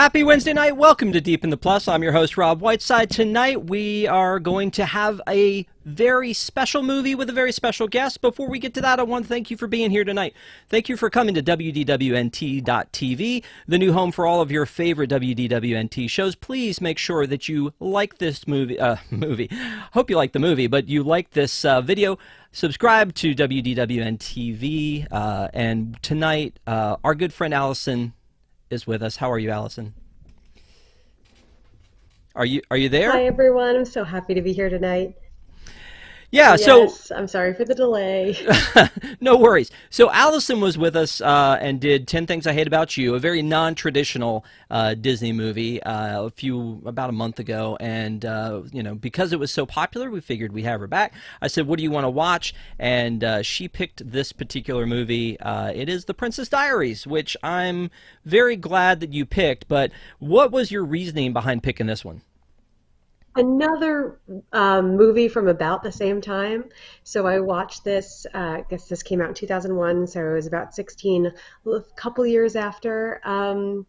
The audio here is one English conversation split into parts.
Happy Wednesday night. Welcome to Deep in the Plus. I'm your host, Rob Whiteside. Tonight we are going to have a very special movie with a very special guest. Before we get to that, I want to thank you for being here tonight. Thank you for coming to WDWNT.tv, the new home for all of your favorite WDWNT shows. Please make sure that you like this movie. Hope you like the movie, but you like this video. Subscribe to WDWN-TV, and tonight our good friend Allison is with us. How are you, Allison? Are you there? Hi everyone. I'm so happy to be here tonight. Yeah, yes, I'm sorry for the delay. No worries. So Allison was with us and did 10 Things I Hate About You, a very non-traditional Disney movie about a month ago. And, you know, because it was so popular, we figured we'd have her back. I said, what do you want to watch? And she picked this particular movie. It is The Princess Diaries, which I'm very glad that you picked. But what was your reasoning behind picking this one? Another movie from about the same time. So I watched this, I guess this came out in 2001, so it was about 16, a couple years after 10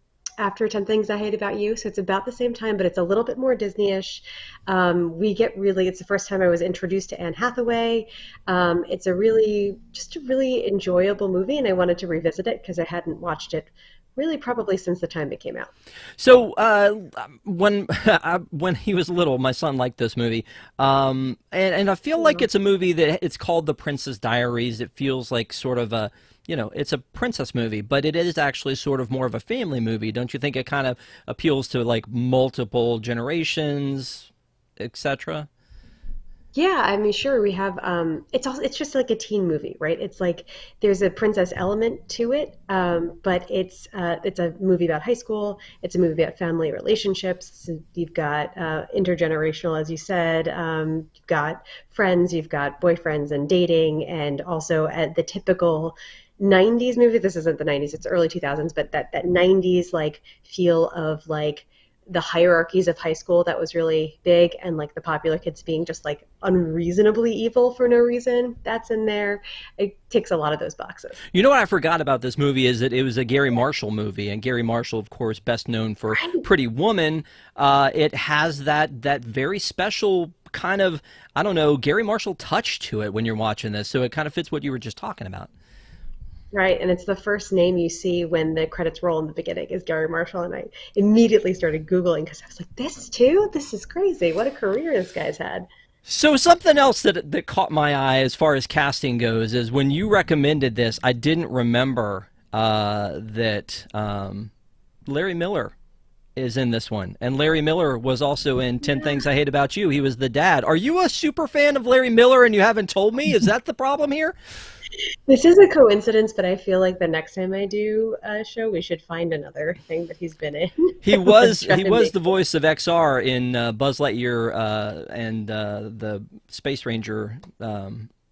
Things I Hate About You. So it's about the same time, but it's a little bit more Disney-ish. It's the first time I was introduced to Anne Hathaway. It's just a really enjoyable movie, and I wanted to revisit it because I hadn't watched it really probably since the time it came out. So when he was little, my son liked this movie, and I feel like it's a movie that it's called The Princess Diaries. It feels like sort of a, you know, it's a princess movie, but it is actually sort of more of a family movie. Don't you think it kind of appeals to like multiple generations, etc.? Yeah, I mean, sure, we have it's just like a teen movie, right? It's like there's a princess element to it, but it's a movie about high school. It's a movie about family relationships. So you've got intergenerational, as you said. You've got friends, you've got boyfriends and dating, and also the typical 90s movie. This isn't the 90s, it's early 2000s, but that 90s like feel of like the hierarchies of high school that was really big, and like the popular kids being just like unreasonably evil for no reason. That's in there. It ticks a lot of those boxes. You know what I forgot about this movie is that it was a Gary Marshall movie, and Gary Marshall, of course, best known for Pretty Woman. It has that very special kind of, I don't know, Gary Marshall touch to it when you're watching this, so it kind of fits what you were just talking about. Right, and it's the first name you see when the credits roll in the beginning is Gary Marshall, and I immediately started Googling because I was like, this too? This is crazy. What a career this guy's had. So something else that caught my eye as far as casting goes is when you recommended this, I didn't remember that Larry Miller is in this one. And Larry Miller was also in 10 Things I Hate About You. He was the dad. Are you a super fan of Larry Miller and you haven't told me? Is that the problem here? This is a coincidence, but I feel like the next time I do a show, we should find another thing that he's been in. He was the voice of XR in Buzz Lightyear and the Space Ranger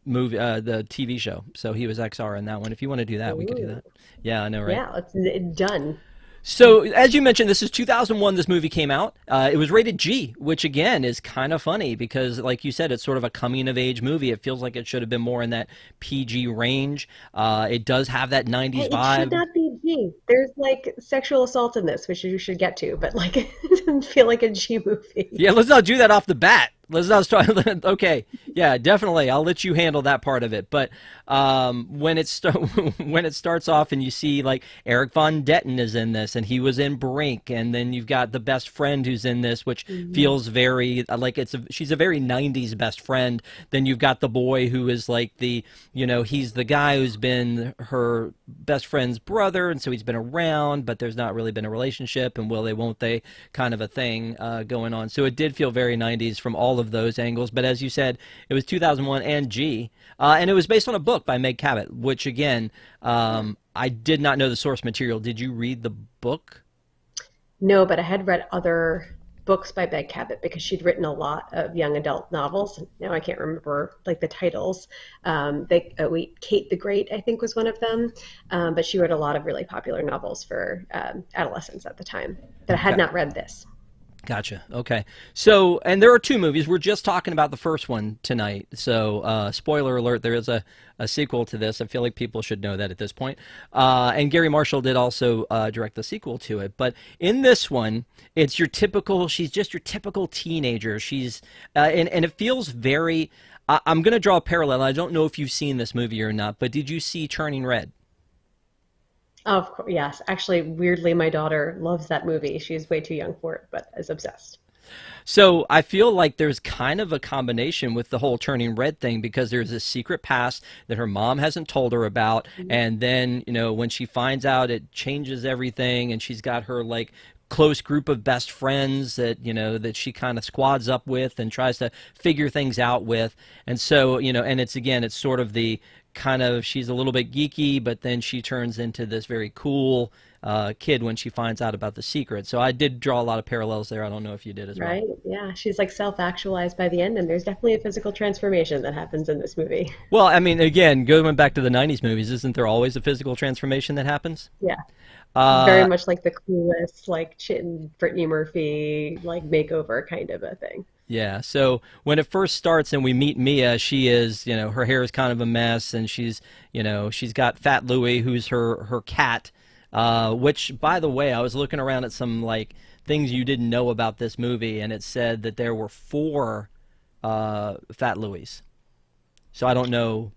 movie, the TV show. So he was XR in that one. If you want to do that, we could do that. Yeah, I know, right? Yeah, it's done. So, as you mentioned, this is 2001 this movie came out. It was rated G, which, again, is kind of funny because, like you said, it's sort of a coming-of-age movie. It feels like it should have been more in that PG range. It does have that 90s vibe. It should not be G. There's, like, sexual assault in this, which you should get to, but, like, it doesn't feel like a G movie. Yeah, let's not do that off the bat. Let's not start. Okay, yeah, definitely. I'll let you handle that part of it. But when it starts off and you see like Eric Von Detten is in this, and he was in Brink, and then you've got the best friend who's in this, which feels very like she's a very 90s best friend. Then you've got the boy who is like he's the guy who's been her best friend's brother, and so he's been around, but there's not really been a relationship, and will they, won't they, kind of a thing going on. So it did feel very 90s from all of those angles, but as you said, it was 2001 and G, and it was based on a book by Meg Cabot, which again, I did not know the source material. Did you read the book? No, but I had read other books by Meg Cabot because she'd written a lot of young adult novels. Now I can't remember like the titles. Kate the Great, I think, was one of them, but she wrote a lot of really popular novels for adolescents at the time. But I had not read this. Gotcha. Okay. So, and there are two movies. We're just talking about the first one tonight. So, spoiler alert, there is a sequel to this. I feel like people should know that at this point. And Gary Marshall did also direct the sequel to it. But in this one, it's your typical, she's just your typical teenager. She's, and it feels very, I'm going to draw a parallel. I don't know if you've seen this movie or not, but did you see Turning Red? Of course, yes. Actually, weirdly, my daughter loves that movie. She's way too young for it, but is obsessed. So I feel like there's kind of a combination with the whole Turning Red thing because there's a secret past that her mom hasn't told her about, and then when she finds out, it changes everything, and she's got her like close group of best friends that that she kind of squads up with and tries to figure things out with, and so and it's sort of the kind of, she's a little bit geeky, but then she turns into this very cool kid when she finds out about the secret. So I did draw a lot of parallels there. I don't know if you did as well. Right? Yeah, she's like self-actualized by the end, and there's definitely a physical transformation that happens in this movie. Well, I mean, again, going back to the 90s movies, isn't there always a physical transformation that happens? Yeah, very Uh, much like the coolest, like Brittany Murphy, like makeover kind of a thing. yeah, so when it first starts and we meet Mia, she is, her hair is kind of a mess, and she's got Fat Louie, who's her cat, which, by the way, I was looking around at some, like, things you didn't know about this movie, and it said that there were four Fat Louies. So I don't know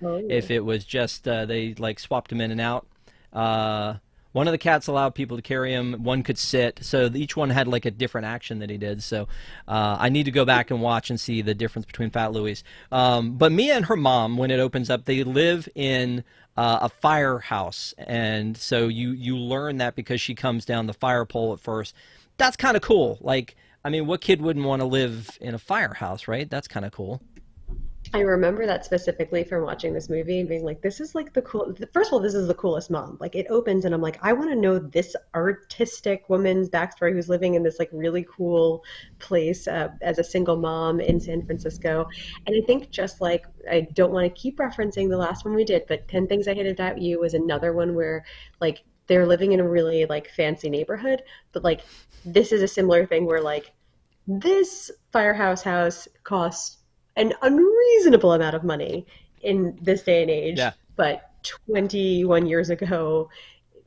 Oh, if it was just they like swapped them in and out. Uh, one of the cats allowed people to carry him. One could sit. So each one had like a different action that he did. So I need to go back and watch and see the difference between Fat Louie's. But Mia and her mom, when it opens up, they live in a firehouse, and so you learn that because she comes down the fire pole at first. That's kind of cool. Like, I mean, what kid wouldn't want to live in a firehouse, right? That's kind of cool. I remember that specifically from watching this movie and being like, this is like the cool. First of all, this is the coolest mom. Like, it opens and I'm like, I want to know this artistic woman's backstory who's living in this like really cool place as a single mom in San Francisco. And I think just like, I don't want to keep referencing the last one we did, but 10 Things I Hated About You was another one where like they're living in a really like fancy neighborhood, but like this is a similar thing where like this firehouse house costs an unreasonable amount of money in this day and Yeah. age, but 21 years ago,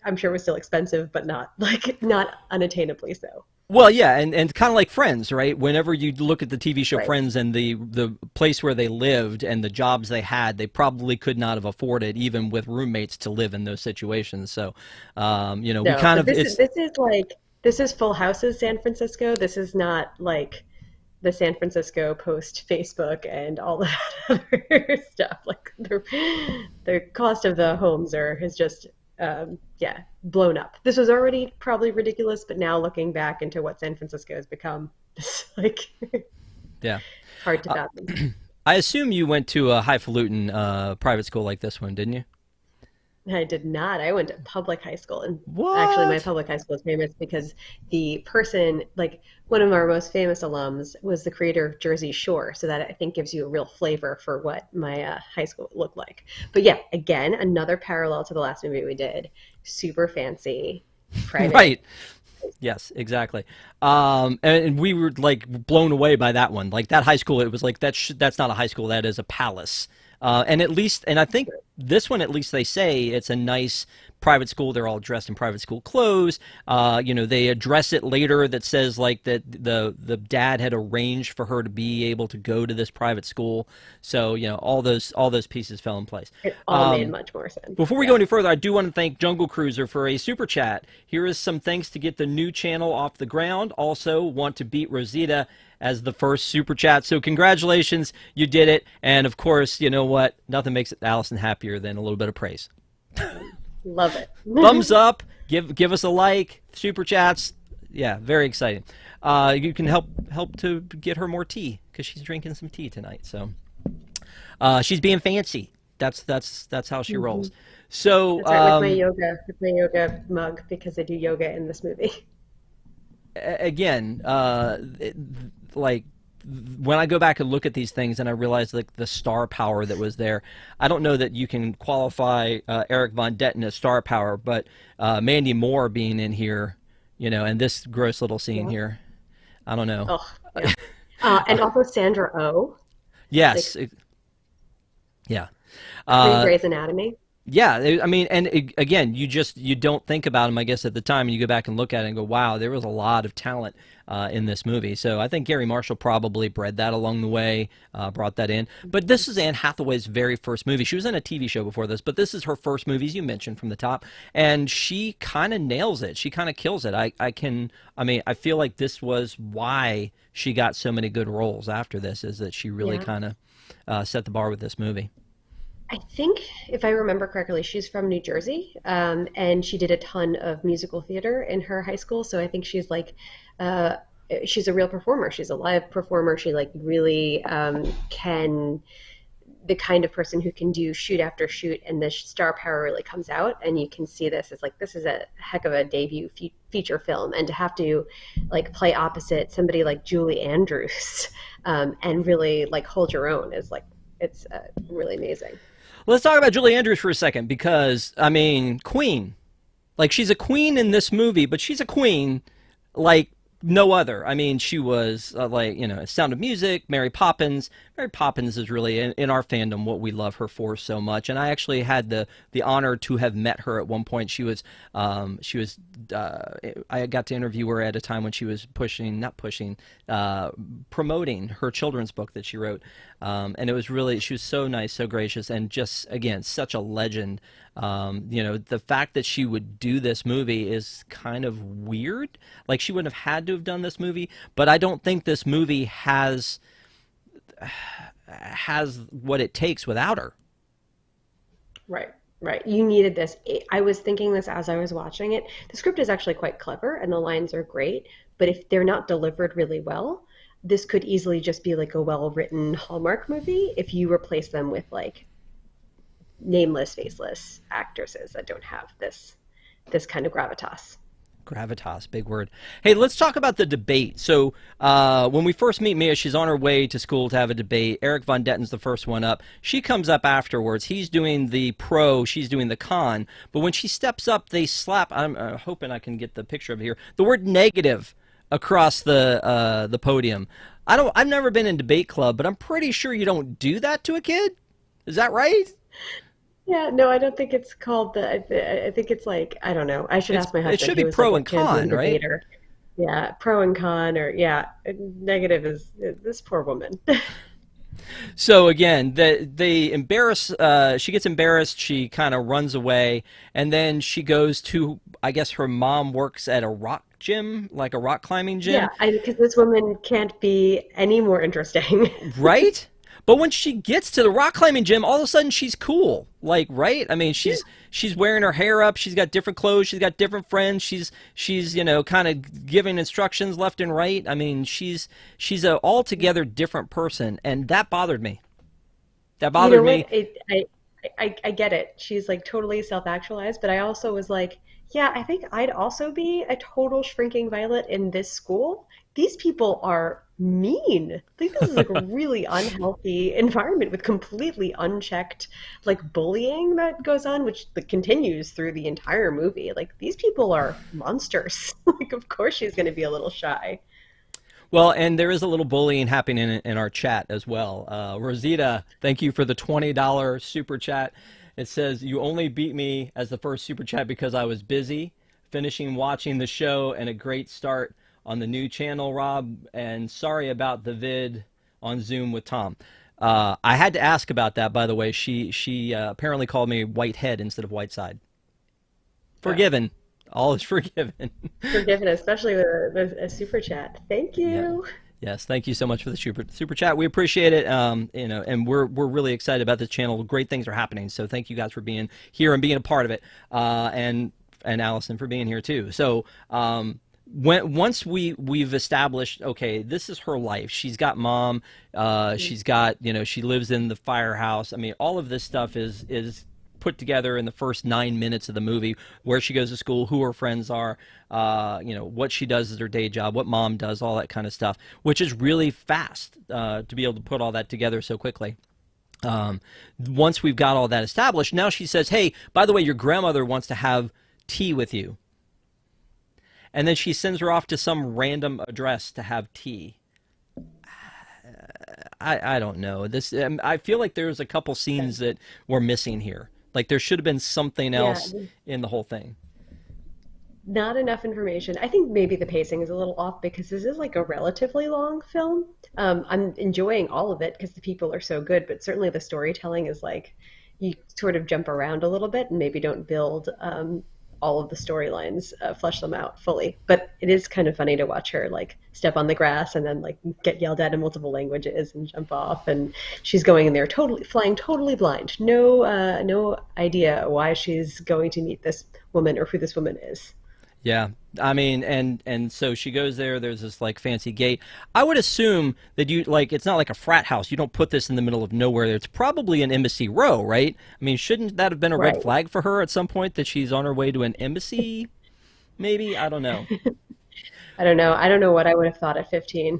I'm sure it was still expensive, but not like not unattainably so. Well, yeah, and kind of like Friends, right? Whenever you look at the TV show Right. Friends and the place where they lived and the jobs they had, they probably could not have afforded, even with roommates, to live in those situations. So, we No, kind but of this is like this is Full House's San Francisco. This is not like the San Francisco post Facebook and all that other stuff. Like the cost of the homes are has just yeah, blown up. This was already probably ridiculous, but now looking back into what San Francisco has become, it's like yeah. hard to fathom. I assume you went to a highfalutin private school like this one, didn't you? I did not. I went to public high school, and actually, my What? public high school is famous because the person, like one of our most famous alums, was the creator of Jersey Shore. So that I think gives you a real flavor for what my high school looked like. But yeah, again, another parallel to the last movie we did. Super fancy, private. Right. Yes, exactly. And we were like blown away by that one. Like that high school, it was like that's not a high school, that is a palace. And at least, and I think this one, at least they say it's a nice private school. They're all dressed in private school clothes. They address it later that says like that the dad had arranged for her to be able to go to this private school. So all those pieces fell in place. It all made much more sense. Before we go Yeah. any further, I do want to thank Jungle Cruiser for a super chat. Here is some thanks to get the new channel off the ground. Also, want to beat Rosita as the first super chat. So congratulations, you did it. And of course, you know what? Nothing makes Allison happier than a little bit of praise. Love it. Thumbs up. Give us a like. Super chats. Yeah, very exciting. You can help to get her more tea because she's drinking some tea tonight. So she's being fancy. That's how she rolls. So That's right, with my yoga mug because I do yoga in this movie. again, like when I go back and look at these things and I realize like the star power that was there, I don't know that you can qualify Eric Von Detten as star power, but Mandy Moore being in here, and this gross little scene Yeah. here. I don't know. Oh, yeah. And also Sandra Oh, like Yes, yeah. pre Uh, Grey's Anatomy. Yeah, I mean, and again, you don't think about him, I guess, at the time, and you go back and look at it and go, "Wow, there was a lot of talent in this movie." So I think Gary Marshall probably bred that along the way, brought that in. But this is Anne Hathaway's very first movie. She was in a TV show before this, but this is her first movie, as you mentioned from the top, and she kind of nails it. She kind of kills it. I mean, I feel like this was why she got so many good roles after this, is that she really Yeah. kind of set the bar with this movie. I think, if I remember correctly, she's from New Jersey, and she did a ton of musical theater in her high school. So I think uh, she's a real performer. She's a live performer. She like really can the kind of person who can do shoot after shoot, and the star power really comes out. And you can see this as like this is a heck of a debut feature film, and to have to like play opposite somebody like Julie Andrews and really like hold your own is like it's really amazing. Let's talk about Julie Andrews for a second because, I mean, Queen. Like, she's a queen in this movie, but she's a queen like no other. I mean, she was like, Sound of Music, Mary Poppins. Mary Poppins is really in our fandom what we love her for so much. And I actually had the honor to have met her at one point. I got to interview her at a time when she was not pushing, promoting her children's book that she wrote. And it was really, she was so nice, so gracious, and just, again, such a legend. The fact that she would do this movie is kind of weird. Like, she wouldn't have had to have done this movie, but I don't think this movie has what it takes without her. Right, right. You needed this. I was thinking this as I was watching it. The script is actually quite clever and the lines are great, but if they're not delivered really well, this could easily just be like a well-written Hallmark movie if you replace them with like nameless, faceless actresses that don't have this kind of gravitas. Gravitas, big word. Hey, let's talk about the debate. So, when we first meet Mia, she's on her way to school to have a debate. Eric Von Detten's the first one up. She comes up afterwards. He's doing the pro, she's doing the con. But when she steps up, they slap. I'm hoping I can get the picture of it here. The word negative across the podium. I've never been in debate club, but I'm pretty sure you don't do that to a kid. Is that right? Yeah, no, I don't think it's called the. I think it's like I don't know. I should ask my It husband. should He be was like pro a and champion con, right? debater. Yeah, pro and con, or yeah, negative is this poor woman. So again, they embarrass. She gets embarrassed. She kind of runs away, and then she goes to. I guess her mom works at a rock gym, like a rock climbing Yeah, gym, because this woman can't be any more interesting. right? But when she gets to the rock climbing gym, all of a sudden she's cool. Like, right? I mean, Yeah, she's wearing her hair up. She's got different clothes. She's got different friends. She's kind of giving instructions left and right. I mean, she's a altogether different person, and that bothered me. That you bothered know what? me. I get it. She's like totally self-actualized, but I also was like, yeah, I think I'd also be a total shrinking violet in this school. These people are mean. I think this is like a really unhealthy environment with completely unchecked like bullying that goes on, which continues through the entire movie. Like these people are monsters. Like of course she's going to be a little shy. Well, and there is a little bullying happening in our chat as well. Rosita, thank you for the $20 super chat. It says, you only beat me as the first super chat because I was busy finishing watching the show and a great start on the new channel, Rob. And sorry about the vid on Zoom with Tom. I had to ask about that, by the way. She apparently called me Whitehead instead of Whiteside. Yeah. Forgiven. All is forgiven. Forgiven, especially with a super chat. Thank Yeah. you. Yes, thank you so much for the super chat. We appreciate it. And we're really excited about this channel. Great things are happening. So thank you guys for being here and being a part of it. And Allison for being here too. So once we've established, okay, this is her life. She's got mom. She's got she lives in the firehouse. I mean, all of this stuff is put together in the first 9 minutes of the movie, where she goes to school, who her friends are, what she does as her day job, what mom does, all that kind of stuff, which is really fast to be able to put all that together so quickly. Once we've got all that established, now she says, hey, by the way, your grandmother wants to have tea with you. and then she sends her off to some random address to have tea. I don't know. This I feel like there's a couple scenes that were missing here. Like there should have been something Yeah, else in the whole thing. not enough information. I think maybe the pacing is a little off because this is like a relatively long film. I'm enjoying all of it because the people are so good, but certainly the storytelling is like you sort of jump around a little bit and maybe don't build all of the storylines, flesh them out fully. But it is kind of funny to watch her like step on the grass and then like get yelled at in multiple languages and jump off. And she's going in there totally flying, totally blind. No idea why she's going to meet this woman or who this woman is. Yeah. I mean, and so she goes there. There's this like fancy gate. I would assume that you like it's not like a frat house. You don't put this in the middle of nowhere. It's probably an embassy row, right? I mean, shouldn't that have been a red Right. flag for her at some point that she's on her way to an embassy? Maybe I don't know. I don't know. I don't know what I would have thought at 15.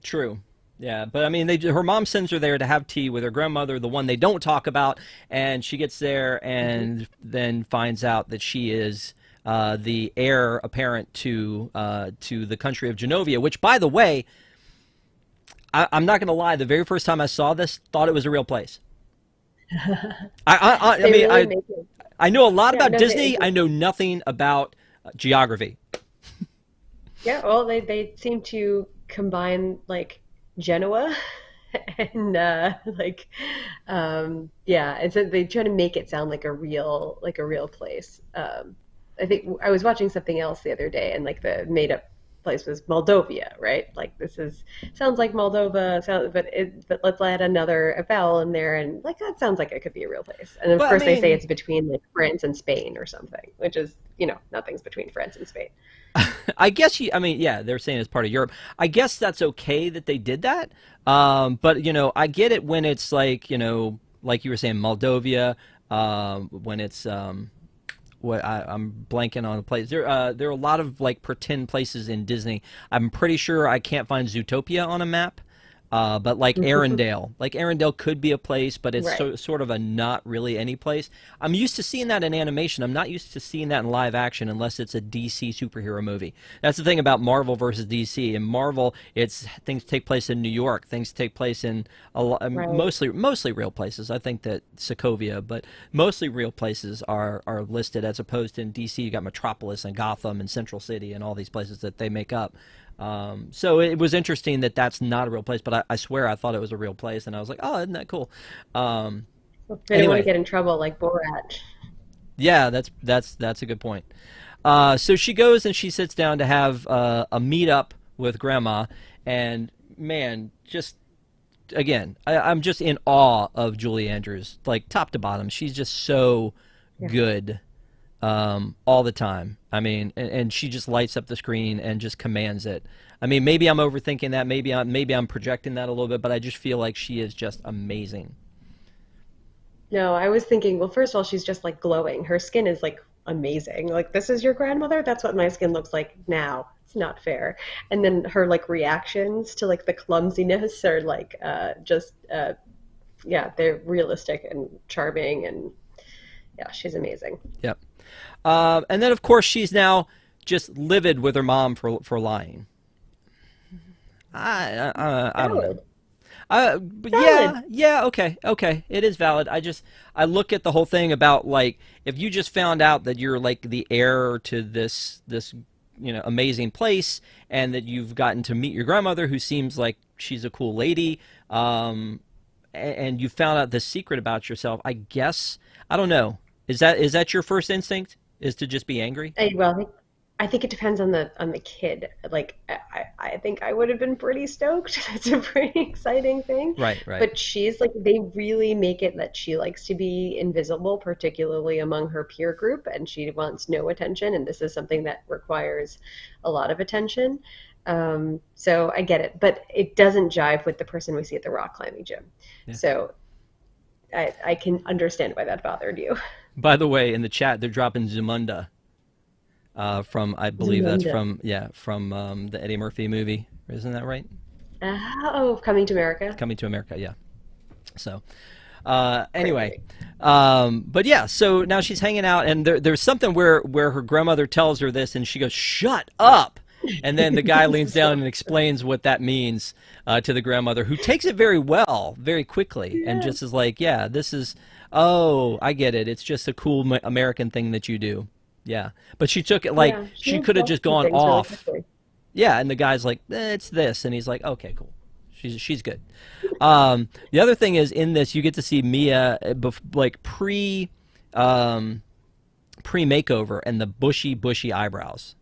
True. Yeah, but I mean, her mom sends her there to have tea with her grandmother, the one they don't talk about, and she gets there and then finds out that she is the heir apparent to the country of Genovia. Which, by the way, I'm not going to lie. The very first time I saw this, thought it was a real place. I They mean, really make it. I know a lot Yeah, about no, Disney. I know nothing about geography. yeah, well, they seem to combine like Genoa and yeah, and so they try to make it sound like a real place. I think I was watching something else the other day, and like the made up place was Moldovia, right? Like this is sounds like Moldova, but let's add another vowel in there, and like that sounds like it could be a real place. And of But I course, they say mean, it's between like France and Spain or something, which is nothing's between France and Spain. I guess I mean, yeah, they're saying it's part of Europe. I guess that's okay that they did that. But I get it when it's like, like you were saying, Moldovia. When it's I'm blanking on the place. There are a lot of like pretend places in Disney. I'm pretty sure I can't find Zootopia on a map. But like Arendelle could be a place, but it's Right. sort of a not really any place. I'm used to seeing that in animation. I'm not used to seeing that in live action unless it's a DC superhero movie. That's the thing about Marvel versus DC. In Marvel, it's things take place in New York. Things take place in Right. mostly real places. I think that Sokovia, but mostly real places are listed as opposed to in DC. You got Metropolis and Gotham and Central City and all these places that they make up. So it was interesting that that's not a real place, but I swear I thought it was a real place, and I was like, oh, isn't that cool? Um, They didn't want to anyway, get in trouble like Borat. yeah, that's a good point. So she goes and she sits down to have a meetup with Grandma, and man, just again, I'm just in awe of Julie Andrews, like top to bottom. She's just so Yeah. good all the time. I mean, and she just lights up the screen and just commands it. I mean, maybe I'm overthinking that. Maybe I'm projecting that a little bit, but I just feel like she is just amazing. No, I was thinking, well, first of all, she's just like glowing. Her skin is like amazing. Like, this is your grandmother? That's what my skin looks like now. It's not fair. And then her like reactions to like the clumsiness are like yeah, they're realistic and charming and yeah, she's amazing. Yep. And then of course she's now just livid with her mom for lying. I don't know. Valid. But Valid. yeah, okay, it is valid. I look at the whole thing about like if you just found out that you're like the heir to this amazing place and that you've gotten to meet your grandmother who seems like she's a cool lady, and you found out the secret about yourself. I guess I don't know. Is that your first instinct? Is to just be angry? Well, I think it depends on the kid. Like I think I would have been pretty stoked. That's a pretty exciting thing. Right, right. But she's like they really make it that she likes to be invisible, particularly among her peer group, and she wants no attention, and this is something that requires a lot of attention. So I get it, but it doesn't jive with the person we see at the rock climbing gym. Yeah. So I can understand why that bothered you. By the way, in the chat, they're dropping Zamunda from I believe that's Zamunda. from the Eddie Murphy movie. Isn't that right? Oh, Coming to America. Coming to America, yeah. So, Anyway, Crazy. but yeah, so now she's hanging out, and there's something where her grandmother tells her this, and she goes, "Shut up!" And then the guy This leans is so down and explains what that means to the grandmother, who takes it very well, very quickly, and yeah. just is like, "Yeah, this is. Oh, I get it. It's just a cool American thing that you do." Yeah, but she took it like Yeah. She she could have just adjusts to gone things really off. quickly. Yeah, and the guy's like, it's this, and he's like, okay, cool. She's good. The other thing is in this, you get to see Mia like pre makeover and the bushy eyebrows.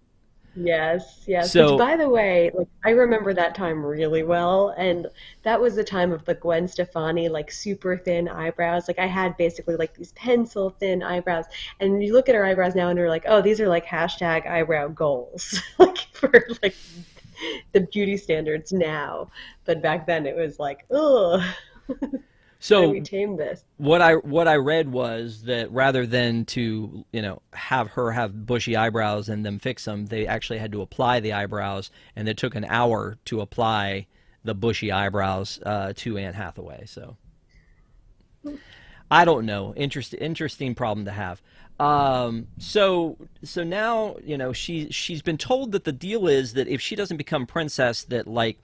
Yes, yes. Which, So by the way, like I remember that time really well, and that was the time of the Gwen Stefani like super thin eyebrows. Like I had basically like these pencil thin eyebrows, and you look at her eyebrows now, and you're like, oh, these are like hashtag eyebrow goals, like for like the beauty standards now. But back then, it was like, oh, how do we so tame this? what I read was that rather than to have her have bushy eyebrows and them fix them, they actually had to apply the eyebrows, and it took an hour to apply the bushy eyebrows to Anne Hathaway. So I don't know. Interesting problem to have. So now she's been told that the deal is that if she doesn't become princess, that like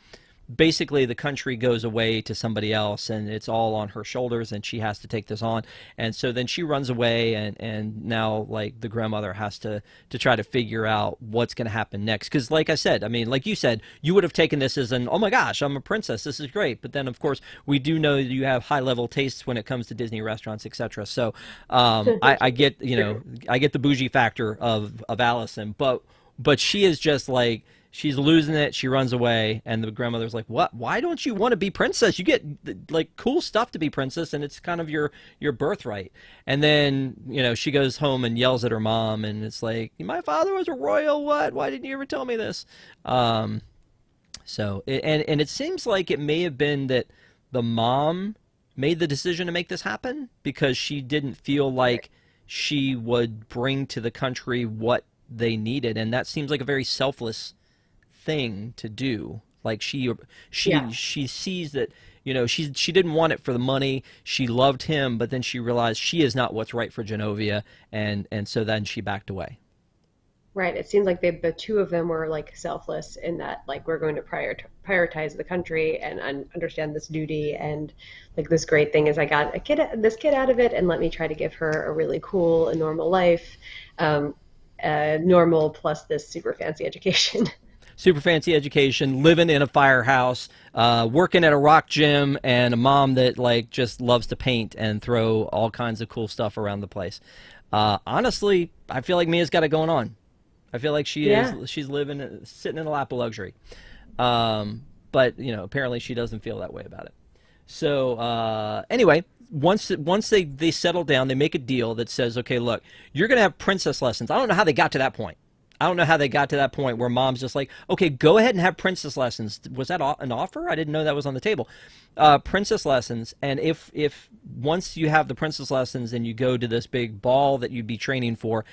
basically the country goes away to somebody else and it's all on her shoulders and she has to take this on. And so then she runs away, and now like the grandmother has to try to figure out what's going to happen next, because like I said, I mean, like you said, you would have taken this as an, oh my gosh, I'm a princess, this is great. But then of course we do know that you have high level tastes when it comes to Disney restaurants, etc. So I get True. I get the bougie factor of Allison, but she is just like, she's losing it. She runs away, and the grandmother's like, "What? Why don't you want to be princess? You get like cool stuff to be princess, and it's kind of your birthright." And then she goes home and yells at her mom, and it's like, "My father was a royal. What? Why didn't you ever tell me this?" Um, and it seems like it may have been that the mom made the decision to make this happen because she didn't feel Right. like she would bring to the country what they needed, and that seems like a very selfless thing to do. Like Yeah. she sees that she didn't want it for the money. She loved him, but then she realized she is not what's right for Genovia, and so then she backed away. Right. It seemed like the two of them were like selfless in that like we're going to prioritize the country and understand this duty, and like this great thing is I got this kid out of it, and let me try to give her a really cool and normal life, um, normal plus this super fancy education. Super fancy education, living in a firehouse, working at a rock gym, and a mom that like just loves to paint and throw all kinds of cool stuff around the place. Honestly, I feel like Mia's got it going on. I feel like Yeah. she's living, sitting in a lap of luxury. But apparently she doesn't feel that way about it. So anyway, once they settle down, they make a deal that says, okay, look, you're gonna have princess lessons. I don't know how they got to that point. I don't know how they got to that point where mom's just like, okay, go ahead and have princess lessons. Was that an offer? I didn't know that was on the table. Princess lessons, and if once you have the princess lessons and you go to this big ball that you'd be training for,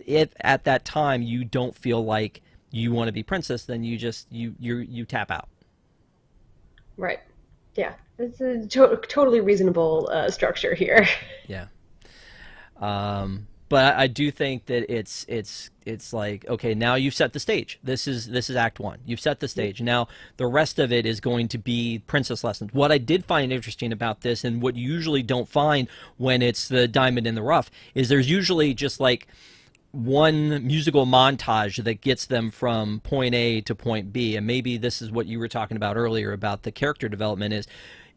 if at that time you don't feel like you want to be princess, then you tap out. Right. Yeah. It's a totally reasonable structure here. Yeah. But I do think that it's like, okay, now you've set the stage. This is Act One. You've set the stage. Now the rest of it is going to be princess lessons. What I did find interesting about this, and what you usually don't find when it's the diamond in the rough, is there's usually just like one musical montage that gets them from point A to point B. And maybe this is what you were talking about earlier about the character development, is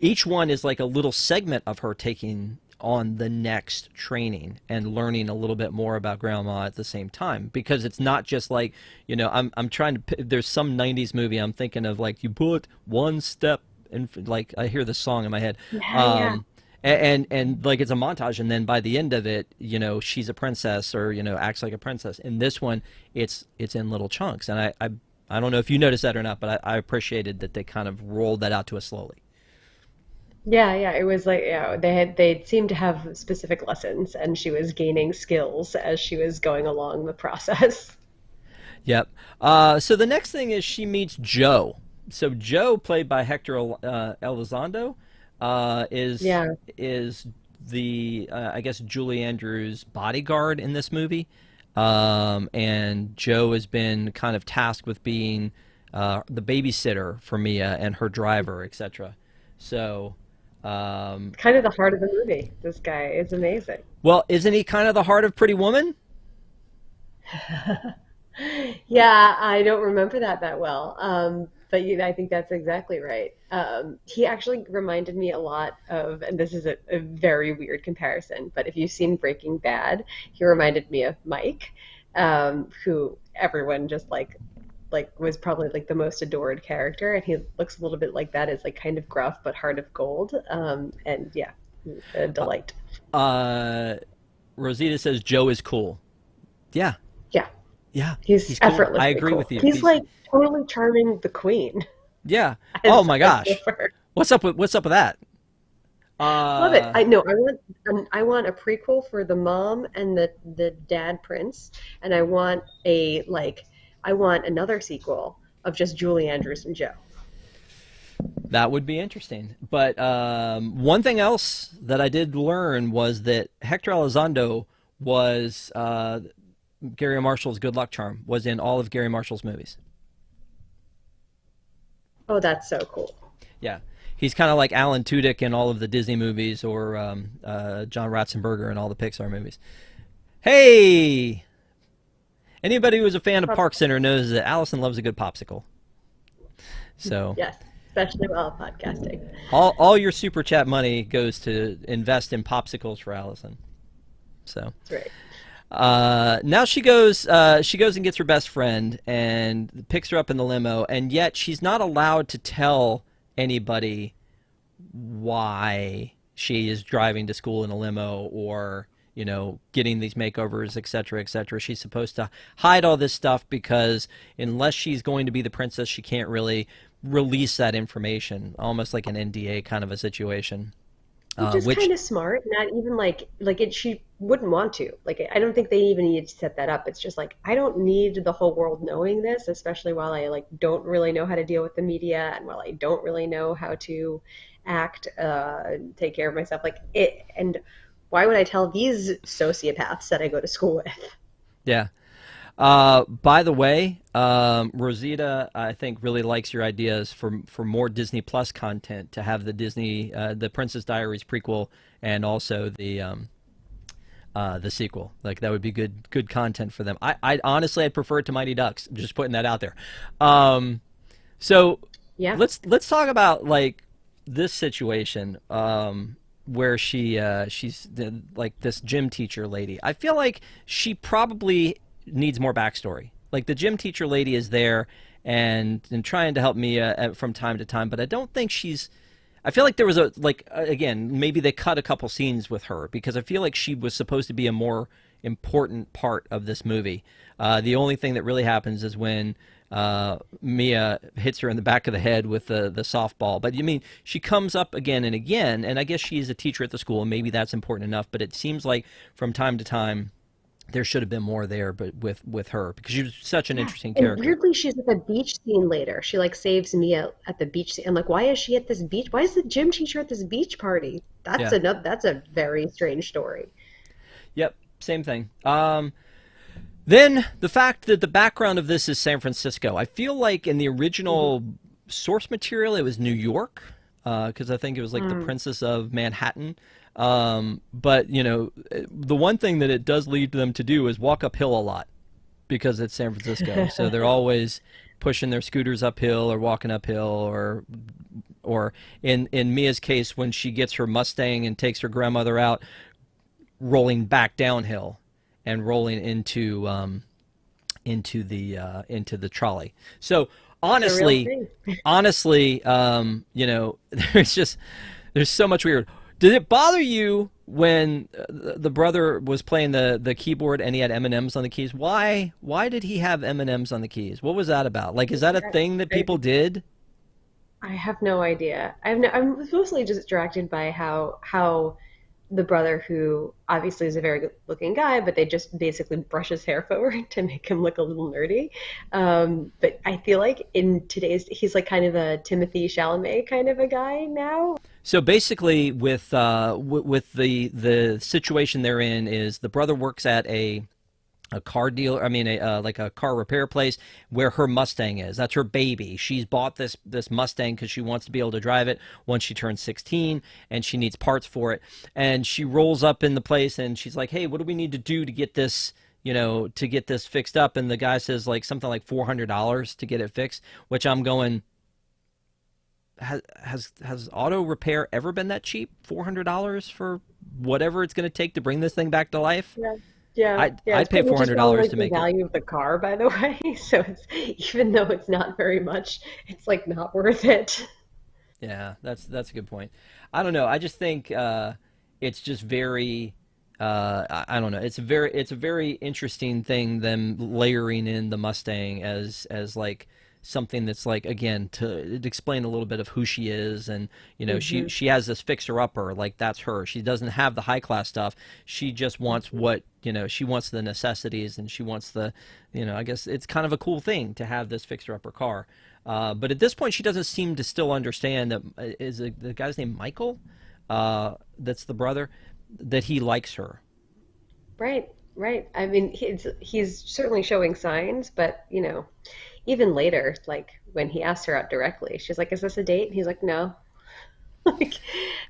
each one is like a little segment of her taking on the next training and learning a little bit more about grandma at the same time, because it's not just like, I'm trying to, there's some 90s movie I'm thinking of, like, you put one step and like I hear this song in my head. Yeah, yeah. um and like it's a montage, and then by the end of it, she's a princess, or acts like a princess. In this one, it's in little chunks, and I don't know if you noticed that or not, but I appreciated that they kind of rolled that out to us slowly. Yeah, yeah. It was like, yeah, they seemed to have specific lessons, and she was gaining skills as she was going along the process. Yep. So the next thing is she meets Joe. So Joe, played by Hector Elizondo, is Yeah. the I guess Julie Andrews' bodyguard in this movie, and Joe has been kind of tasked with being the babysitter for Mia and her driver, etc. So, um, Kind of the heart of the movie. This guy is amazing. well, isn't he kind of the heart of Pretty Woman? Yeah, I don't remember that well. But I think that's exactly right. He actually reminded me a lot of, and this is a very weird comparison, but if you've seen Breaking Bad, he reminded me of Mike, who everyone just like was probably like the most adored character, and he looks a little bit like that, is like kind of gruff but heart of gold. And yeah, a delight. Uh, Rosita says Joe is cool. Yeah, Yeah, yeah, he's he's cool. I effortlessly agree cool. with you. He's like totally charming the queen Yeah. Oh as my as gosh, her. what's up with that? Love it. Uh, I know. I want a prequel for the mom and the dad prince, and I want another sequel of just Julie Andrews and Joe. that would be interesting. But one thing else that I did learn was that Hector Elizondo was Gary Marshall's good luck charm, was in all of Gary Marshall's movies. Oh, that's so cool. Yeah. He's kind of like Alan Tudyk in all of the Disney movies, or John Ratzenberger in all the Pixar movies. Hey, anybody who was a fan of Park Center knows that Allison loves a good popsicle. So Yes, especially while podcasting. all your super chat money goes to invest in popsicles for Allison. So That's right. now she goes and gets her best friend and picks her up in the limo, and yet she's not allowed to tell anybody why she is driving to school in a limo, or getting these makeovers, etc., etc. She's supposed to hide all this stuff because unless she's going to be the princess, she can't really release that information, almost like an NDA kind of a situation. Which is Which kind of smart. Not even like it. She wouldn't want to. Like I don't think they even need to set that up. It's just like I don't need the whole world knowing this, especially while I like don't really know how to deal with the media, and while I don't really know how to act, take care of myself. Like it. And why would I tell these sociopaths that I go to school with? yeah. By the way, Rosita, I think, really likes your ideas for more Disney Plus content, to have the Princess Diaries prequel, and also the sequel. Like that would be good content for them. I honestly, I'd prefer it to Mighty Ducks. Just putting that out there. So Yeah. let's talk about like this situation. Where she's like this gym teacher lady. I feel like she probably needs more backstory. Like the gym teacher lady is there and trying to help Mia from time to time, but I don't think she's. I feel like there was again, maybe they cut a couple scenes with her, because I feel like she was supposed to be a more important part of this movie. The only thing that really happens is when Mia hits her in the back of the head with the softball. But you mean she comes up again and again, and I guess she's a teacher at the school, and maybe that's important enough. But it seems like from time to time there should have been more there, but with her, because she was such an Yeah. interesting And character. weirdly, she's at the beach scene later. She like saves Mia at the beach scene. I'm like, why is she at this beach? Why is the gym teacher at this beach party? Yeah. That's a very strange story. Yep. Same thing. Then the fact that the background of this is San Francisco. I feel like in the original source material it was New York, because I think it was like the Mm. Princess of Manhattan. But the one thing that it does lead them to do is walk uphill a lot, because it's San Francisco. So they're always pushing their scooters uphill or walking uphill, or in Mia's case, when she gets her Mustang and takes her grandmother out, rolling back downhill and rolling into the trolley. So It's a real honestly, thing. honestly, there's so much weird. Did it bother you when the brother was playing the keyboard and he had M&Ms on the keys? Why did he have M&Ms on the keys? What was that about? Like, is that a thing that I, people did? I have no idea. I'm mostly just distracted by how the brother, who obviously is a very good looking guy, but they just basically brush his hair forward to make him look a little nerdy. But I feel like in today's, he's like kind of a Timothy Chalamet kind of a guy now. So basically, with the situation they're in is the brother works at a car dealer. I mean, like a car repair place where her Mustang is. That's her baby. She's bought this Mustang because she wants to be able to drive it once she turns 16, and she needs parts for it. And she rolls up in the place, and she's like, "Hey, what do we need to do to get this?" To get this fixed up. And the guy says like something like $400 to get it fixed, which I'm going, has auto repair ever been that cheap? $400 for whatever it's going to take to bring this thing back to life? Yeah. Yeah, yeah, I'd it's pay probably four just hundred more dollars like to the make it. value of the car, by the way. So it's even though it's not very much, it's like not worth it. Yeah, that's a good point. I don't know. I just think it's just very. I don't know. It's a very interesting thing, them layering in the Mustang as like something that's like, again, to explain a little bit of who she is. And Hmm. she has this fixer upper, like that's her. She doesn't have the high class stuff. She just wants what, she wants the necessities, and she wants the, I guess it's kind of a cool thing to have this fixer upper car. But at this point she doesn't seem to still understand that, the guy's name Michael, that's the brother, that he likes her. Right, right. I mean, he's certainly showing signs, but even later, like when he asked her out directly, she's like, "Is this a date?" And he's like, "No." Like,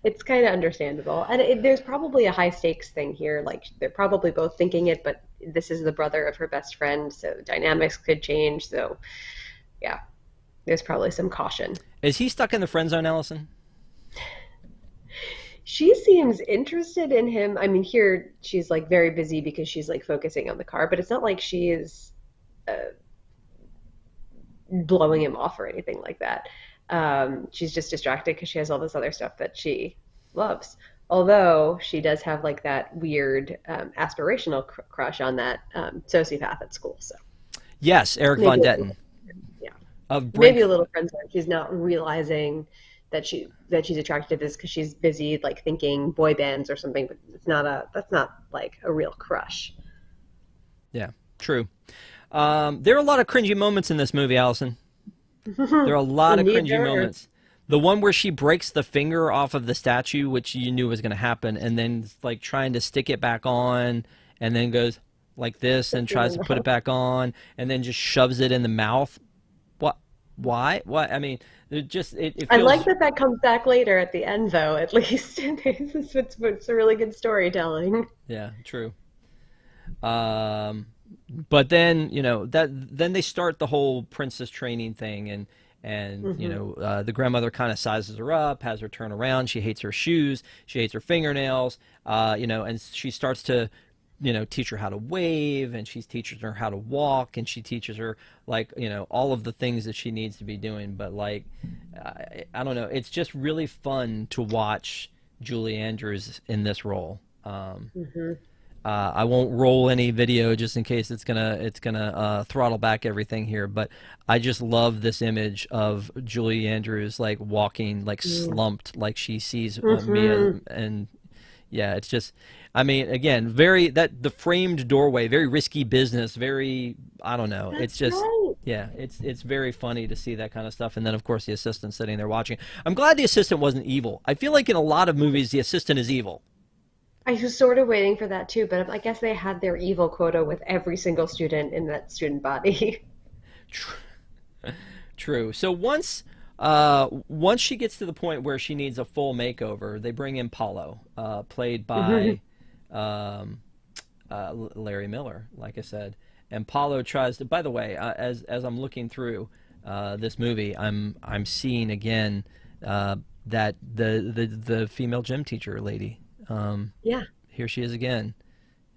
it's kind of understandable, and there's probably a high stakes thing here. Like they're probably both thinking it, but this is the brother of her best friend, so dynamics could change. So yeah, there's probably some caution. Is he stuck in the friend zone, Allison? She seems interested in him. I mean, here she's like very busy because she's like focusing on the car, but it's not like she is blowing him off or anything like that. She's just distracted because she has all this other stuff that she loves. Although she does have like that weird aspirational crush on that sociopath at school. So Yes, Eric Von maybe a Detten little, yeah, of maybe Brink. a little friend zone. She's not realizing that she's attracted to this because she's busy like thinking boy bands or something. But that's not like a real crush. Yeah, true. There are a lot of cringy moments in this movie, Allison. There are a lot of Indeed, cringy there are. moments. The one where she breaks the finger off of the statue, which you knew was going to happen, and then like trying to stick it back on, and then goes like this and tries to put it back on, and then just shoves it in the mouth. What? Why? What? I mean, it I like feels. that that comes back later at the end, though, at least. It's a really good storytelling. Yeah, true. Um, but then then they start the whole princess training thing, and Hmm. the grandmother kind of sizes her up, has her turn around. She hates her shoes, she hates her fingernails, and she starts to teach her how to wave, and she teaches her how to walk, and she teaches her like all of the things that she needs to be doing. But like I don't know, it's just really fun to watch Julie Andrews in this role. Hmm. I won't roll any video just in case it's gonna throttle back everything here, but I just love this image of Julie Andrews like walking like slumped, like she sees Mia, Hmm. and yeah, it's just, I mean, again, very that the framed doorway, very risky business, very, I don't know, it's That's just. right. Yeah, it's very funny to see that kind of stuff, and then of course the assistant sitting there watching. I'm glad the assistant wasn't evil. I feel like in a lot of movies the assistant is evil. I was sort of waiting for that too, but I guess they had their evil quota with every single student in that student body. True. So once she gets to the point where she needs a full makeover, they bring in Paulo, played Hmm. by um, Larry Miller, like I said. And Paulo tries to. By the way, as I'm looking through this movie, I'm seeing again that the female gym teacher lady. Yeah, Here she is again.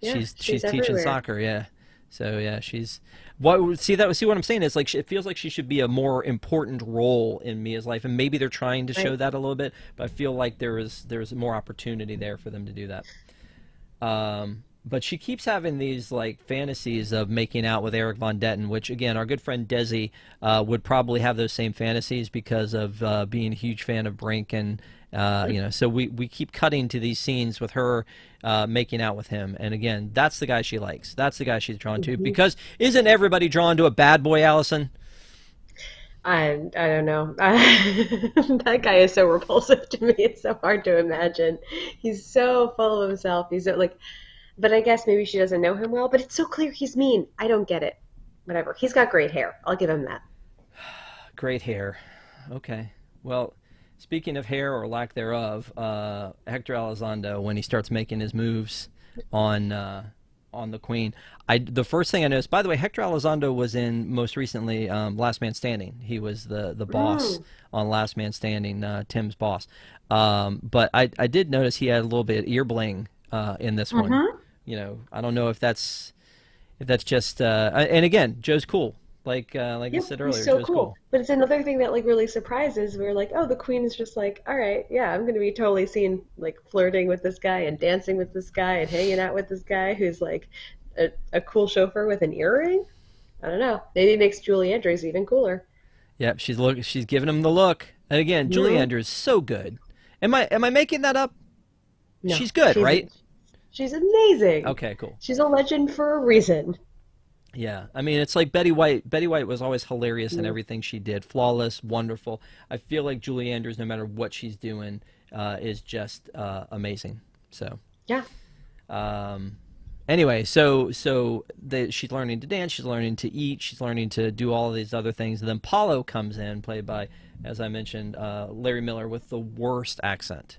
yeah, She's she's teaching everywhere. soccer, yeah. So yeah, she's what see what I'm saying is like it feels like she should be a more important role in Mia's life, and maybe they're trying to show Right. that a little bit, but I feel like there's more opportunity there for them to do that. But she keeps having these like fantasies of making out with Eric Von Detten, which again, our good friend Desi would probably have those same fantasies because of being a huge fan of Brink, and so we keep cutting to these scenes with her making out with him, and again, that's the guy she likes. That's the guy she's drawn to Hmm. because isn't everybody drawn to a bad boy, Allison? I don't know. That guy is so repulsive to me. It's so hard to imagine. He's so full of himself. He's so like, but I guess maybe she doesn't know him well. But it's so clear he's mean. I don't get it. Whatever. He's got great hair. I'll give him that. Great hair. Okay. Well, speaking of hair or lack thereof, Hector Elizondo, when he starts making his moves on the Queen, the first thing I noticed. By the way, Hector Elizondo was in most recently Last Man Standing. He was the boss Mm, on Last Man Standing, Tim's boss. But I did notice he had a little bit of ear bling in this one. hmm I don't know if that's just and again, Joe's cool. Like I Yep, said he's earlier, so Joe's cool. cool. But it's another thing that like really surprises. We're like, oh, the queen is just like, all right, yeah, I'm gonna be totally seen like flirting with this guy and dancing with this guy and hanging out with this guy who's like a cool chauffeur with an earring. I don't know. Maybe it makes Julie Andrews even cooler. Yep, she's giving him the look. And again, Julie Hmm. Andrews is so good. Am I making that up? No, She's good, she's right? she's amazing. Okay, cool. She's a legend for a reason. Yeah, I mean, it's like Betty White. Betty White was always hilarious in Mm. everything she did, flawless, wonderful. I feel like Julie Andrews, no matter what she's doing, is just amazing. So, Yeah. um, anyway, she's learning to dance, she's learning to eat, she's learning to do all of these other things. And then Paulo comes in, played by, as I mentioned, Larry Miller with the worst accent.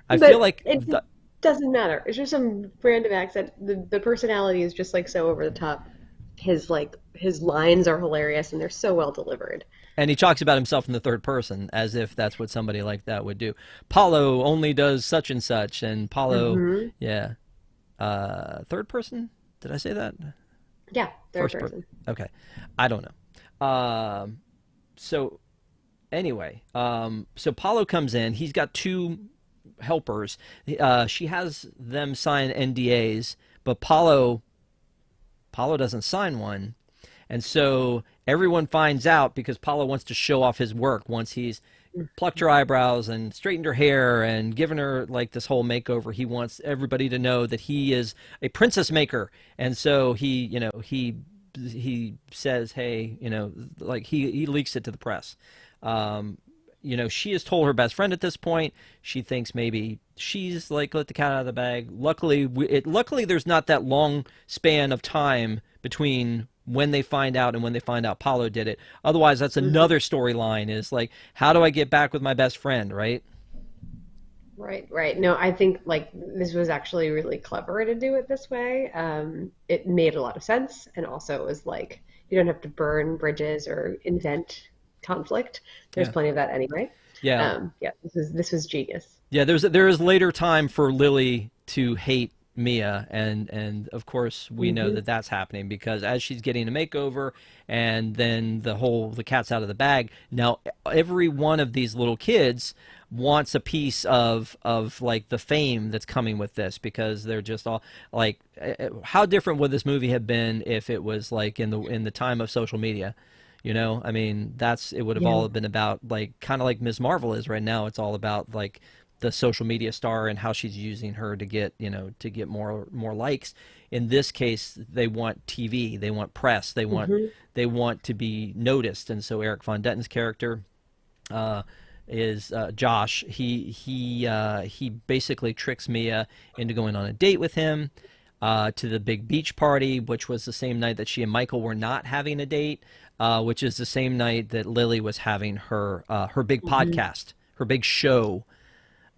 I feel But like it doesn't matter. It's just some random accent. The personality is just like so over the top. His lines are hilarious and they're so well delivered. and he talks about himself in the third person as if that's what somebody like that would do. Paulo only does such and such, and Paulo, Hmm. yeah, third person. Did I say that? Yeah, third First person. person. Okay, I don't know. So anyway, so Paulo comes in. He's got two helpers. She has them sign NDAs, but Paulo doesn't sign one. And so everyone finds out because Paulo wants to show off his work once he's plucked her eyebrows and straightened her hair and given her like this whole makeover. He wants everybody to know that he is a princess maker. And so he says, hey, like he leaks it to the press. Um, she has told her best friend at this point. She thinks maybe she's like let the cat out of the bag. Luckily there's not that long span of time between when they find out and when they find out Paulo did it. Otherwise, that's Hmm. another storyline is like, how do I get back with my best friend, right? Right, right. No, I think like this was actually really clever to do it this way. It made a lot of sense, and also it was like you don't have to burn bridges or invent conflict. There's Yeah. plenty of that anyway. Yeah. Yeah, this was genius. Yeah, there is later time for Lily to hate Mia, and of course we know Hmm. that that's happening because as she's getting a makeover, and then the cat's out of the bag. Now every one of these little kids wants a piece of like the fame that's coming with this because they're just all like, how different would this movie have been if it was like in the time of social media? I mean, it would have Yeah. all been about like kind of like Ms. Marvel is right now. It's all about like the social media star and how she's using her to get more likes. In this case, they want TV, they want press, Hmm. they want to be noticed, and so Eric Von Detten's character uh, is Josh. He basically tricks Mia into going on a date with him. To the big beach party, which was the same night that she and Michael were not having a date, which is the same night that Lily was having her big Hmm. podcast, her big show.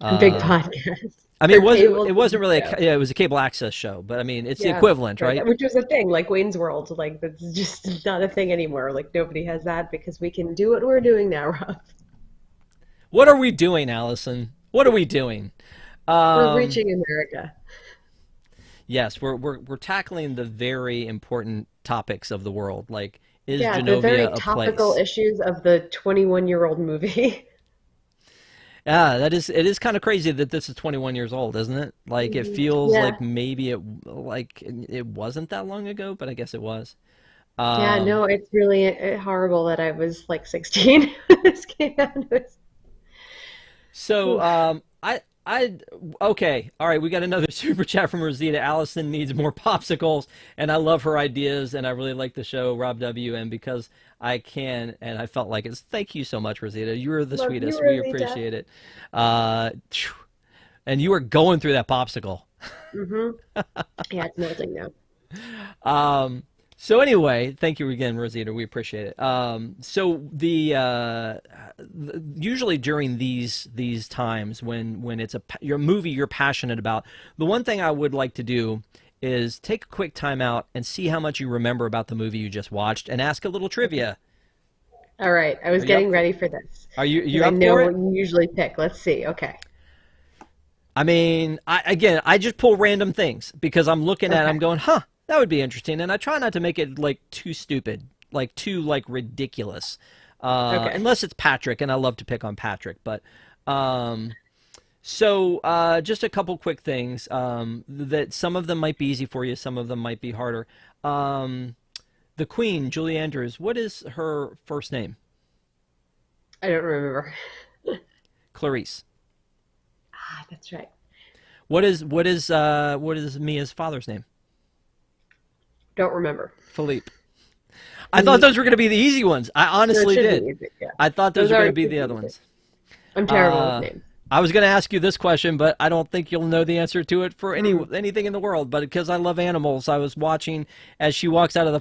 A big Uh, podcast I mean, or cable it wasn't TV really show. yeah, it was a cable access show, but I mean, it's the Yeah, equivalent, right. right? Which was a thing, like Wayne's World. Like that's just not a thing anymore. Like nobody has that because we can do what we're doing now, Rob. What are we doing, Allison? What are we doing? We're Um, reaching America. yes, we're tackling the very important topics of the world, like is Yeah, the Genovia very a topical place? issues of the 21-year-old movie. Yeah, it is kind of crazy that this is 21 years old, isn't it? Like it Mhm. feels Yeah. like maybe it wasn't that long ago, but I guess it was. Yeah, Um, no, it's really horrible that I was like 16 when this came out. It was, so oof. okay, all right, we got another super chat from Rosita. Allison needs more popsicles, and I love her ideas, and I really like the show Rob W. And because I can, and I felt like it's. Thank you so much, Rosita. You are the Love you, sweetest. We Rosita. appreciate it. Phew. And you were going through that popsicle. Mm-hmm. Yeah, it's melting now. Um, so anyway, thank you again, Rosita. We appreciate it. So usually during these times when it's your movie you're passionate about, the one thing I would like to do is take a quick time out and see how much you remember about the movie you just watched and ask a little trivia. All right, I was Are you up getting for, ready for this are you because you I up know for what it? you usually pick. Let's see. Okay. I mean, I just pull random things because I'm looking at it, I'm Okay. going, huh, that would be interesting. And I try not to make it like too stupid, like too like ridiculous. Okay. Unless it's Patrick, and I love to pick on Patrick. But um, just a couple quick things that some of them might be easy for you, some of them might be harder. Um, the Queen, Julie Andrews, what is her first name? I don't remember. Clarice. Ah, that's right. What is Mia's father's name? Don't remember. Philippe. I thought Mhm. those were going to be the easy ones. I No, it honestly should be did. easy. Yeah. I thought those Those were going are to be should the be other easy. ones. I'm terrible with Uh, names. I was going to ask you this question, but I don't think you'll know the answer to it for Mm. anything in the world. But because I love animals, I was watching as she walks out of the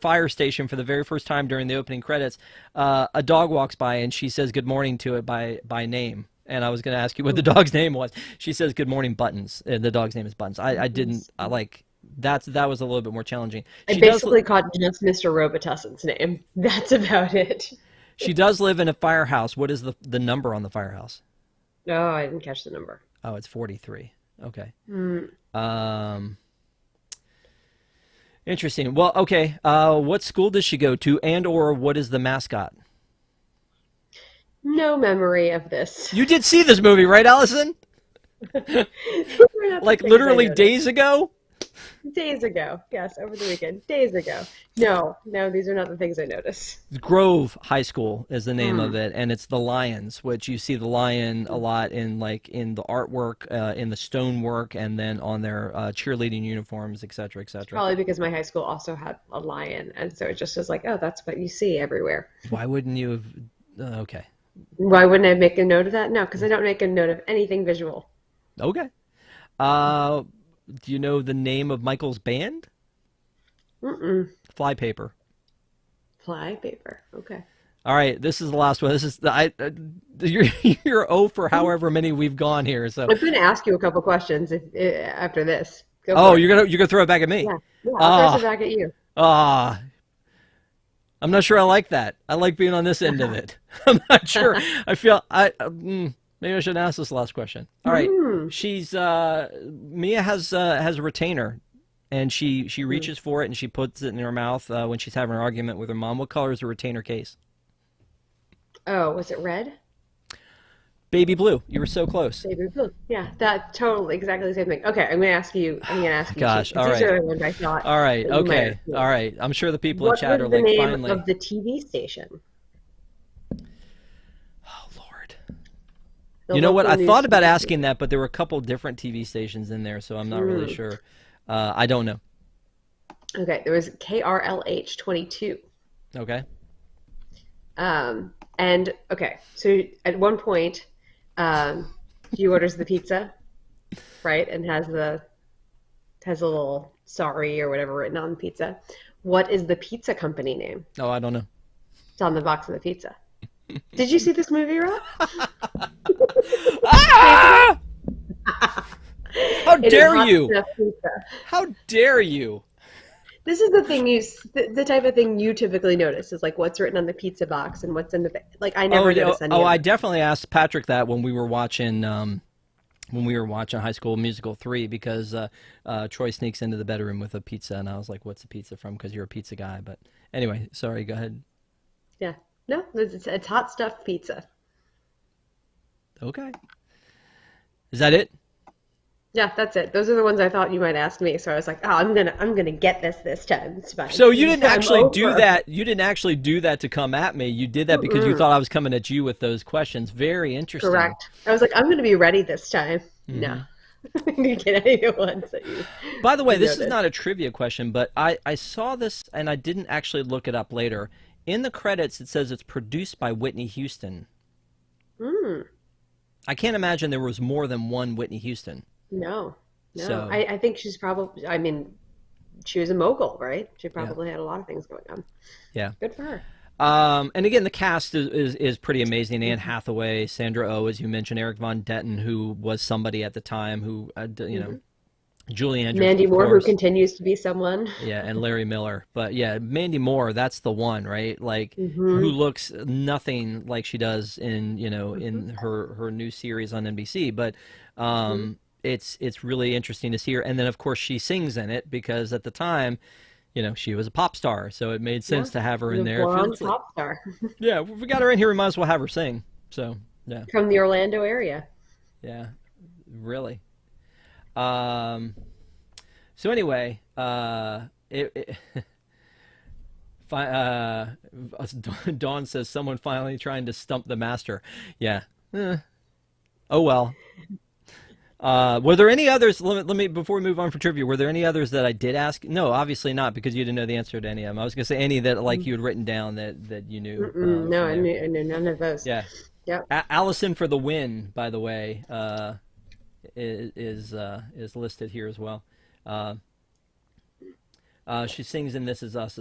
fire station for the very first time during the opening credits. A dog walks by and she says good morning to it by name. And I was going to ask you what the dog's name was. She says good morning Buttons. And the dog's name is Buttons. I didn't I like that was a little bit more challenging. I She does basically caught just Mr. Robitussin's name. That's about it. she does live in a firehouse. What is the number on the firehouse? No, I didn't catch the number. Oh, it's 43. Okay. Mm. Um, Interesting. Well, okay. What school does she go to, and or what is the mascot? No memory of this. You did see this movie, right, Allison? These are not the Like things I literally noticed. days ago? Days ago. Yes, over the weekend. Days ago. No, no, these are not the things I notice. Grove High School is the name of Mm. it, and it's the Lions, which you see the lion a Mm. lot in the artwork, in the stonework, and then on their cheerleading uniforms, etc., etc. Probably because my high school also had a lion, and so it just was like, oh, that's what you see everywhere. Why wouldn't you have? Okay, Why wouldn't I make a note of that? No, because I don't make a note of anything visual. okay. Uh, do you know the name of Michael's band? Mm-mm. Flypaper. Flypaper. Okay. All right, this is the last one. This is you're you're 0 for however many we've gone here. So, I'm going to ask you a couple questions after this. Go oh, for it. you're gonna throw it back at me. Yeah, yeah, I'll throw some Ah, back at you. ah. I'm not sure I like that. I like being on this end of it. I'm not sure. I feel maybe I shouldn't ask this last question. All right, Hmm. she's Mia has a retainer, and she reaches for it and she puts it in her mouth when she's having an argument with her mom. What color is the retainer case? Oh, was it red? Baby blue. You were so close. Baby blue. Yeah, that totally exactly the same thing. Okay, I'm going to ask you. I'm going to ask you two Gosh. because All these right. are the ones I thought All right. that you might have Okay. seen. All right. I'm sure the people in What chat was are the like, name finally. of the TV station? Oh, Lord. The You know what? local I news thought about TV asking station. that, but there were a couple different TV stations in there, so I'm not really Hmm. sure. I don't know. Okay, there was KRLH 22. Okay. And okay, so at one point, she orders the pizza, right, and has a little sorry or whatever written on the pizza. What is the pizza company name? Oh, I don't know. It's on the box of the pizza. Did you see this movie, Rob? Ah! How It is dare Hot you? Stuff Pizza. How dare you? This is the thing the type of thing you typically notice is like what's written on the pizza box and what's in the like I Oh, never yeah. notice any Oh, of I that. definitely asked Patrick that when we were watching High School Musical 3 because Troy sneaks into the bedroom with a pizza, and I was like, "What's the pizza from?" Because you're a pizza guy. But anyway, sorry. Go ahead. Yeah. No, it's hot stuff pizza. Okay. Is that it? Yeah, that's it. Those are the ones I thought you might ask me. So I was like, oh, I'm gonna get this time. It's fine. So you didn't I'm actually do over. that. You didn't actually do that to come at me. You did that because you Mm-mm. thought I was coming at you with those questions. Very interesting. Correct. I was like, I'm gonna be ready this time. No. Hmm. I didn't get any of the ones that By the way, you this is noticed. not a trivia question, but I saw this and I didn't actually look it up later in the credits it says it's produced by Whitney Houston. Hmm. I can't imagine there was more than one Whitney Houston. No, no. So I think she's probably, I mean, she was a mogul, right? She yeah, probably had a lot of things going on. yeah. Good for her. And again, the cast is pretty amazing. Anne Hmm. Hathaway, Sandra Oh, as you mentioned, Eric Von Detten, who was somebody at the time, who you know, Hmm. Julie Andrews, Mandy of Moore, who course. continues to be someone. Yeah, and Larry Miller. But yeah, Mandy Moore, that's the one, right? Like who Hmm. looks nothing like she does in, Hmm. in her new series on NBC, but Hmm. it's really interesting to see her. And then of course she sings in it because at the time, she was a pop star, so it made Yeah, sense to have her in the there. If blonde it's like, pop star yeah, if we got her in here, we might as well have her sing. So, yeah. from the Orlando area. Yeah, really. Um so anyway, Fi Dawn says someone finally trying to stump the master. Yeah. Oh well. Were there any others? Let me before we move on for trivia. Were there any others that I did ask? No, obviously not, because you didn't know the answer to any of them. I was gonna say any that like you had written down that you knew Mm-mm, no, from there. I knew none of those. Yeah. Yep. Allison for the win, by the way, is listed here as well. Uh, she sings in This Is Us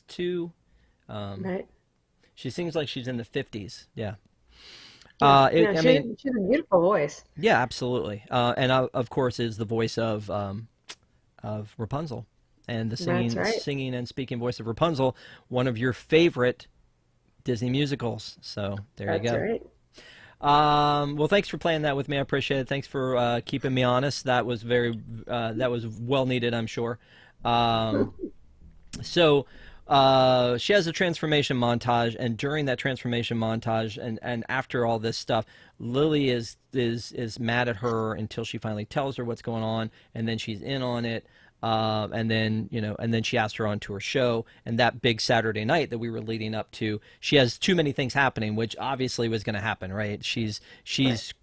too. Um, Right. she sings like she's in the 50s. Yeah. Yeah. No, I mean, she has a beautiful voice. yeah, absolutely. And of course is the voice of Rapunzel, and the That's right. singing and speaking voice of Rapunzel, one of your favorite Disney musicals. So there you That's go. right. Well, thanks for playing that with me. I appreciate it. Thanks for keeping me honest. That was well needed, I'm sure. Um, so she has a transformation montage, and during that transformation montage, and after all this stuff, Lily is mad at her until she finally tells her what's going on, and then she's in on it. And then and then she asked her onto her show, and that big Saturday night that we were leading up to, she has too many things happening, which obviously was going to happen, right? Right. She's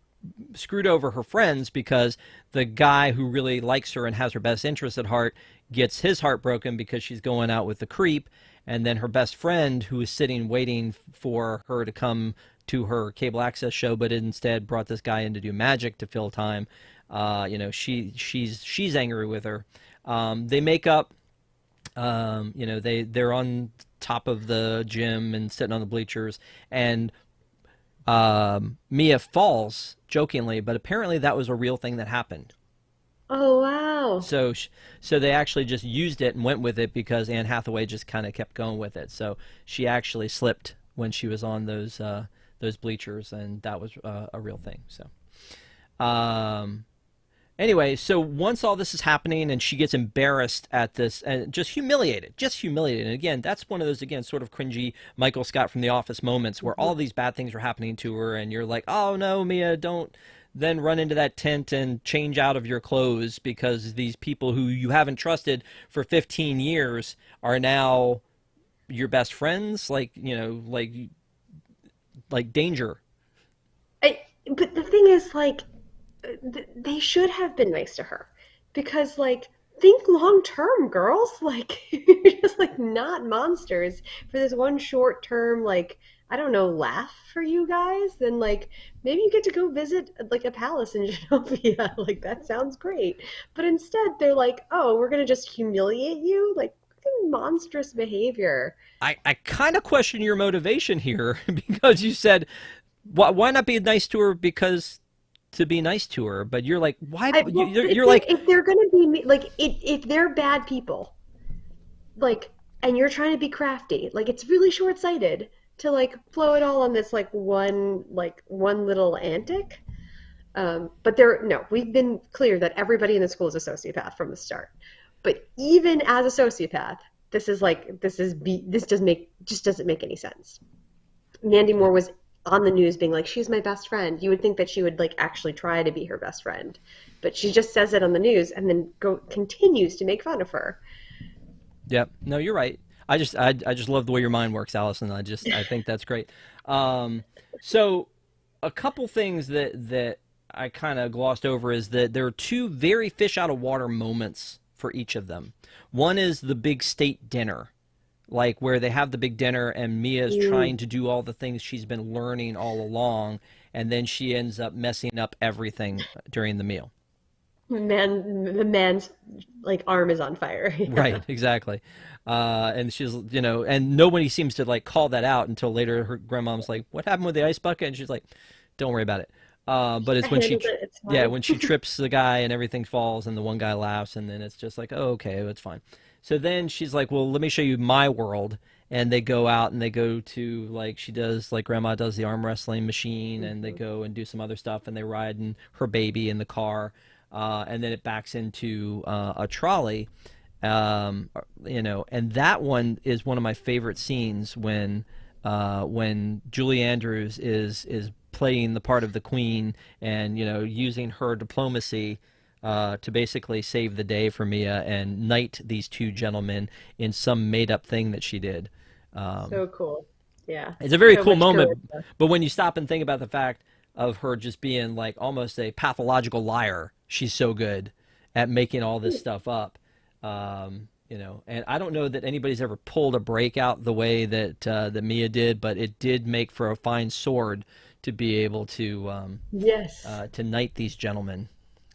screwed over her friends because the guy who really likes her and has her best interest at heart gets his heart broken because she's going out with the creep, and then her best friend, who is sitting waiting for her to come to her cable access show, but instead brought this guy in to do magic to fill time. She's angry with her. They make up. They're on top of the gym and sitting on the bleachers, and Mia falls jokingly, but apparently that was a real thing that happened. Oh, wow. So, so they actually just used it and went with it because Anne Hathaway just kind of kept going with it. So she actually slipped when she was on those bleachers, and that was a real thing. So, anyway, so once all this is happening and she gets embarrassed at this and just humiliated. And again, that's one of those, again, sort of cringy Michael Scott from The Office moments where Mhm. all these bad things are happening to her and you're like, oh no, Mia, don't then run into that tent and change out of your clothes because these people who you haven't trusted for 15 years are now your best friends. Like, like danger. But the thing is, like, they should have been nice to her because, like, think long term, girls. Like, you're just like not monsters for this one short term, like, I don't know, laugh for you guys. Then, like, maybe you get to go visit like a palace in Genovia. Like, that sounds great. But instead, they're like, oh, we're gonna just humiliate you. Like, fucking monstrous behavior. I kind of question your motivation here because you said, why not be nice to her because to be nice to her? But you're like, why? Well, You're like, if they're gonna be like, if they're bad people, like, and you're trying to be crafty, like, it's really short-sighted to like blow it all on this like one little antic. But there, no, we've been clear that everybody in the school is a sociopath from the start. But even as a sociopath, this doesn't make any sense. Mandy yeah, Moore was on the news being like, she's my best friend. You would think that she would like actually try to be her best friend, but she just says it on the news and then continues to make fun of her. yep. No, you're right. I just love the way your mind works, Allison. I think that's great. Um, so a couple things that I kind of glossed over is that there are two very fish out of water moments for each of them. One is the big state dinner, like where they have the big dinner and Mia's Mm. trying to do all the things she's been learning all along, and then she ends up messing up everything during the meal. The man's like arm is on fire. Yeah. Right, exactly. And she's, and nobody seems to like call that out until later. Her grandmom's like, "What happened with the ice bucket?" And she's like, "Don't worry about it." But I it's when handled it. It's yeah, fine. when she trips the guy and everything falls, and the one guy laughs, and then it's just like, "Oh, okay, it's fine." So then she's like, "Well, let me show you my world." And they go out and they go to like she does like grandma does the arm wrestling machine, and they Mhm. go and do some other stuff, and they ride in her baby in the car, and then it backs into a trolley, and that one is one of my favorite scenes when Julie Andrews is playing the part of the queen and using her diplomacy to basically save the day for Mia and knight these two gentlemen in some made up thing that she did. Um, So cool. Yeah. it's a very So cool much moment, charisma. but when you stop and think about the fact of her just being like almost a pathological liar, she's so good at making all this stuff up. And I don't know that anybody's ever pulled a break out the way that Mia did, but it did make for a fine sword to be able Yes. to knight these gentlemen.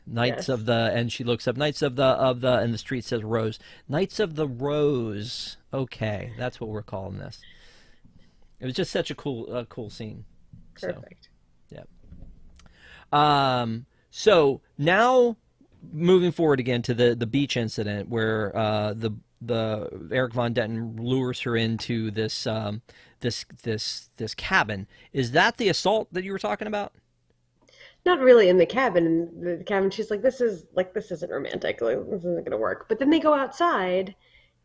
Knights of Yes. the, and she looks up Knights of the, and the street says Rose. Knights of the Rose. Okay, that's what we're calling this. It was just such a cool scene. So Perfect. yeah. So now moving forward again to the beach incident where the Eric Von Detten lures her into this cabin. Is that the assault that you were talking about? Not really in the cabin. In the cabin, she's like, this isn't romantic. Like, this isn't gonna work." But then they go outside,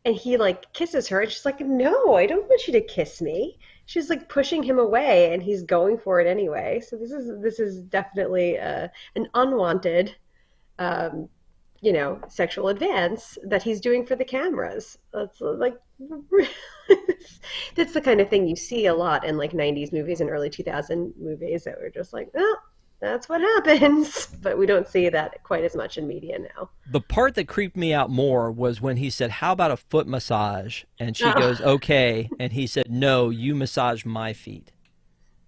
and he like kisses her, and she's like, "No, I don't want you to kiss me." She's like pushing him away, and he's going for it anyway. So this is definitely an unwanted, um, sexual advance that he's doing for the cameras. That's like that's the kind of thing you see a lot in like 90s movies and early 2000 movies that were just like, oh, that's what happens. But we don't see that quite as much in media now. The part that creeped me out more was when he said, "How about a foot massage?" And she Oh, goes, "Okay." And he said, "No, you massage my feet."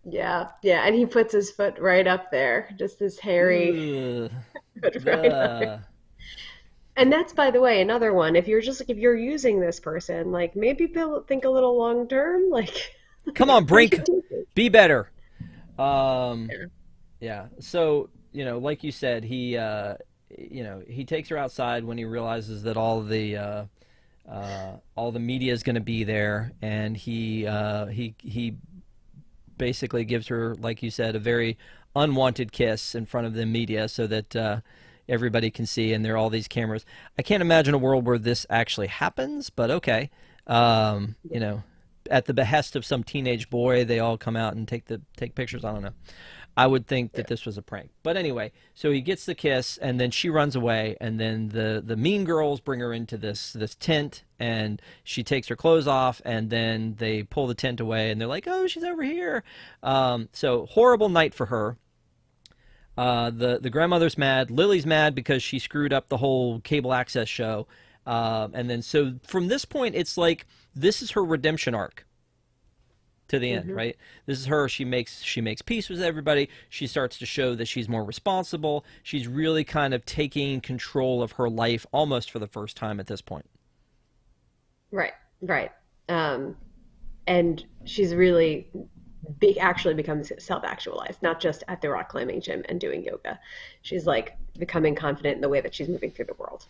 yeah, yeah. And he puts his foot right up there, just this hairy Ugh. foot right up there. Ugh. And that's, by the way, another one. If you're just like, if you're using this person, like maybe think a little long term, like Come on, where's Brink, your distance? be better. Um, Yeah. yeah. So, like you said, he takes her outside when he realizes that all the media is going to be there, and he basically gives her, like you said, a very unwanted kiss in front of the media so that everybody can see, and there are all these cameras. I can't imagine a world where this actually happens, but okay. Um, you know, at the behest of some teenage boy, they all come out and take pictures. I don't know. I would think Yeah. that this was a prank. But anyway, so he gets the kiss, and then she runs away, and then the mean girls bring her into this tent, and she takes her clothes off, and then they pull the tent away, and they're like, "Oh, she's over here." So horrible night for her. The grandmother's mad. Lily's mad because she screwed up the whole cable access show. And then so from this point, it's like this is her redemption arc to the end, Hmm. right? This is her. She makes peace with everybody. She starts to show that she's more responsible. She's really kind of taking control of her life almost for the first time at this point. Right, right. Um, and she's really big, actually becomes self-actualized, not just at the rock climbing gym and doing yoga. She's like becoming confident in the way that she's moving through the world.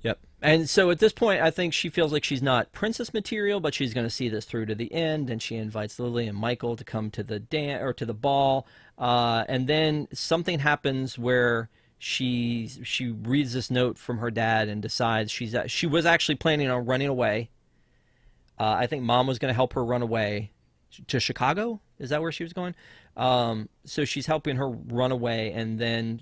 Yep. And so at this point, I think she feels like she's not princess material, but she's going to see this through to the end. And she invites Lily and Michael to come to the or to the ball. And then something happens where she reads this note from her dad and decides she was actually planning on running away. I think mom was going to help her run away to Chicago. Is that where she was going? So she's helping her run away, and then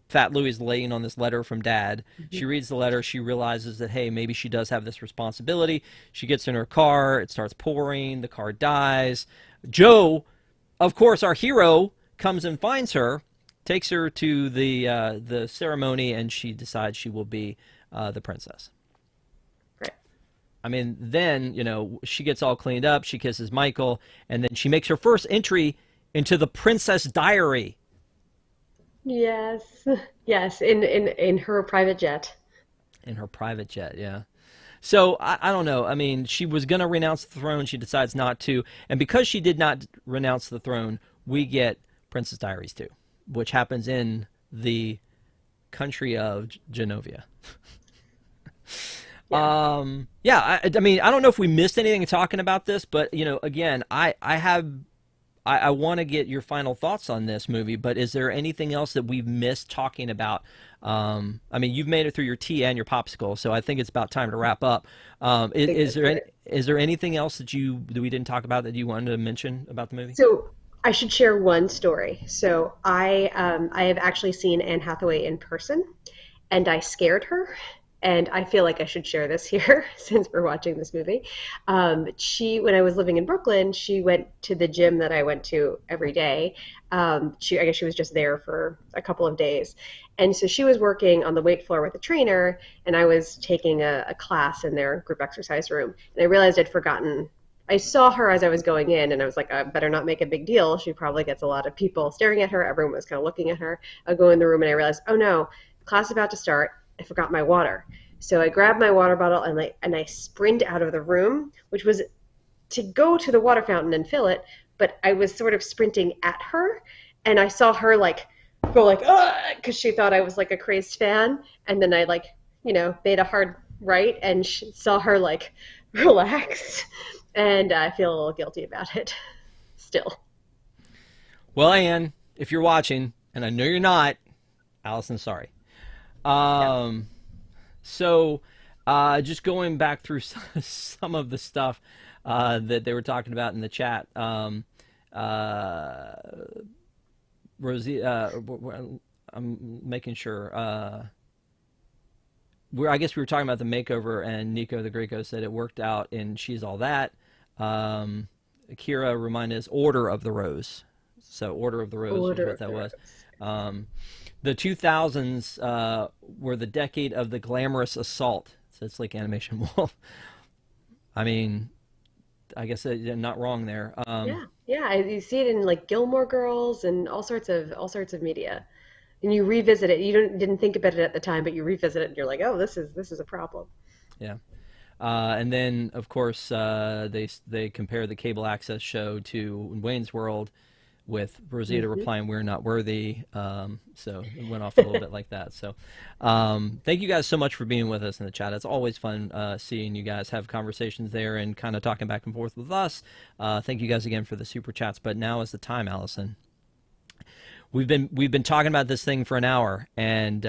Fat Louie is laying on this letter from Dad. Mhm. She reads the letter. She realizes that, hey, maybe she does have this responsibility. She gets in her car. It starts pouring. The car dies. Joe, of course, our hero, comes and finds her, takes her to the ceremony, and she decides she will be the princess. Right. I mean, then, she gets all cleaned up, she kisses Michael, and then she makes her first entry into the Princess Diary Yes. Yes, in her private jet. in her private jet. Yeah. So I don't know. I mean, she was going to renounce the throne. She decides not to. And because she did not renounce the throne, we get Princess Diaries 2, which happens in the country of Genovia. Yeah. Yeah, I mean, I don't know if we missed anything talking about this, but, again, I want to get your final thoughts on this movie, but is there anything else that we've missed talking about? I mean, you've made it through your tea and your popsicle, so I think it's about time to wrap up. I think that's great. Is there anything else that we didn't talk about that you wanted to mention about the movie? So I should share one story. So I have actually seen Anne Hathaway in person, and I scared her. And I feel like I should share this here since we're watching this movie. When I was living in Brooklyn, she went to the gym that I went to every day. I guess she was just there for a couple of days. And so she was working on the weight floor with a trainer, and I was taking a class in their group exercise room. And I realized I'd forgotten. I saw her as I was going in, and I was like, I better not make a big deal. She probably gets a lot of people staring at her. Everyone was kind of looking at her. I go in the room, and I realized, oh no, class is about to start. I forgot my water. So I grabbed my water bottle and I sprint out of the room, which was to go to the water fountain and fill it, but I was sort of sprinting at her, and I saw her like go like, because she thought I was like a crazed fan, and then I like, made a hard right and saw her like relax, and I feel a little guilty about it still. Well, Anne, if you're watching, and I know you're not, Allison, sorry. Yeah. Um, So, just going back through some of the stuff that they were talking about in the chat. Uh, Rosie, I'm making sure. I guess we were talking about the makeover, and Nico the Greco said it worked out in She's All That. Kira reminded us Order of the Rose. So, Order of the Rose was Order what of that the was. Rose. Um, the 2000s were the decade of the glamorous assault. So it's like Animation Wolf. I mean, I guess you're not wrong there. Yeah, yeah. You see it in like Gilmore Girls and all sorts of media, and you revisit it. You didn't think about it at the time, but you revisit it, and you're like, oh, this is a problem. Yeah. And then, of course, they compare the cable access show to Wayne's World, with Rosita Hmm. replying, "We're not worthy." So it went off a little bit like that. So thank you guys so much for being with us in the chat. It's always fun seeing you guys have conversations there and kind of talking back and forth with us. Thank you guys again for the super chats. But now is the time, Allison. We've been talking about this thing for an hour, and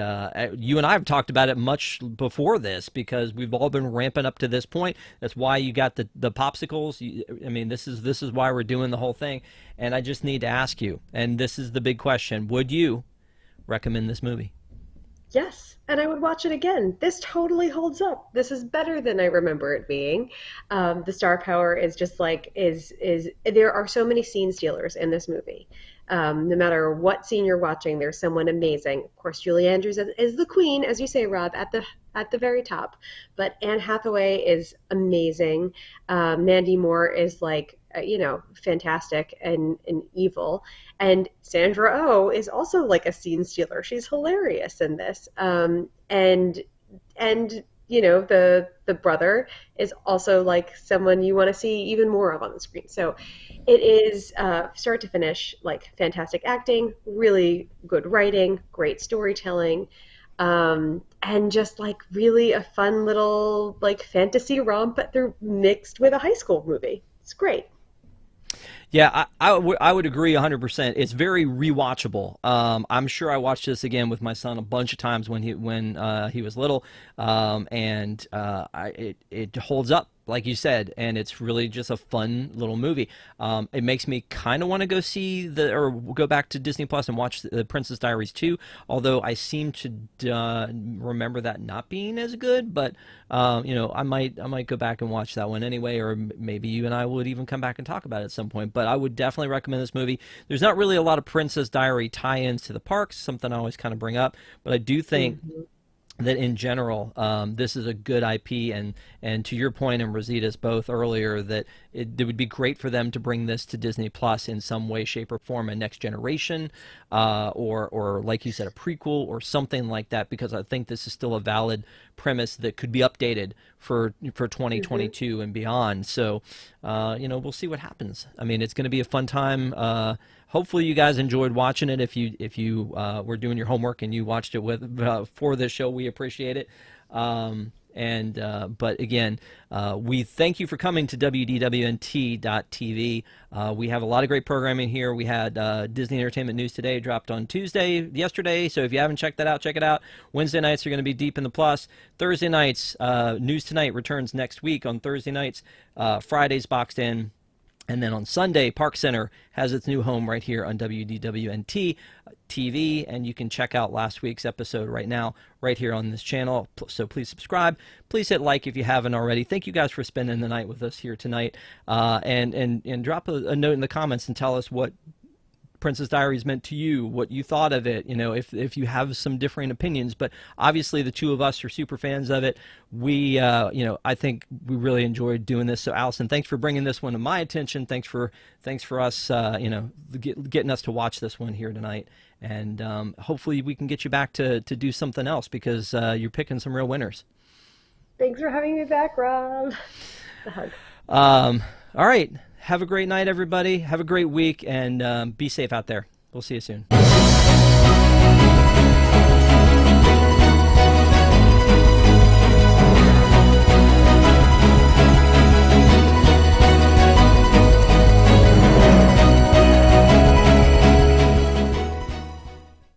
you and I have talked about it much before this because we've all been ramping up to this point. That's why you got the popsicles. I mean, this is why we're doing the whole thing. And I just need to ask you, and this is the big question: would you recommend this movie? Yes, and I would watch it again. This totally holds up. This is better than I remember it being. The star power is just like is there are so many scene stealers in this movie. No matter what scene you're watching, there's someone amazing. Of course, Julie Andrews is the queen, as you say, Rob, at the very top. But Anne Hathaway is amazing. Mandy Moore is like fantastic and evil. And Sandra Oh is also like a scene stealer. She's hilarious in this. And the brother is also like someone you want to see even more of on the screen. So it is start to finish like fantastic acting, really good writing, great storytelling, and just like really a fun little like fantasy romp through mixed with a high school movie. It's great. Yeah, I would agree 100%. It's very rewatchable. I'm sure I watched this again with my son a bunch of times when he was little, and it holds up like you said, and it's really just a fun little movie. It makes me kind of want to or go back to Disney Plus and watch the Princess Diaries 2, although I seem to remember that not being as good. But I might go back and watch that one anyway, or maybe you and I would even come back and talk about it at some point. But I would definitely recommend this movie. There's not really a lot of Princess Diary tie-ins to the parks, something I always kind of bring up, but I do think Mhm. that in general, this is a good IP, and to your point and Rosita's both earlier, that it would be great for them to bring this to Disney Plus in some way, shape, or form, a next generation, or like you said, a prequel or something like that, because I think this is still a valid premise that could be updated for Hmm. 2022 and beyond. So, we'll see what happens. I mean, it's going to be a fun time. Hopefully you guys enjoyed watching it. If you were doing your homework and you watched it with for this show, we appreciate it. But again, we thank you for coming to WDWNT.tv. We have a lot of great programming here. We had Disney Entertainment News Today dropped on Tuesday, yesterday. So if you haven't checked that out, check it out. Wednesday nights are going to be deep in the plus. Thursday nights, News Tonight returns next week on Thursday nights. Fridays boxed in. And then on Sunday, Park Center has its new home right here on WDWNT TV, and you can check out last week's episode right now, right here on this channel. So please subscribe. Please hit like if you haven't already. Thank you guys for spending the night with us here tonight. And drop a note in the comments and tell us what Princess Diaries meant to you, what you thought of it, if you have some differing opinions. But obviously the two of us are super fans of it. We, I think we really enjoyed doing this. So Allison, thanks for bringing this one to my attention. Thanks for us, getting us to watch this one here tonight. And hopefully we can get you back to do something else, because you're picking some real winners. Thanks for having me back, Rob. The hug. All right. Have a great night, everybody. Have a great week, and be safe out there. We'll see you soon.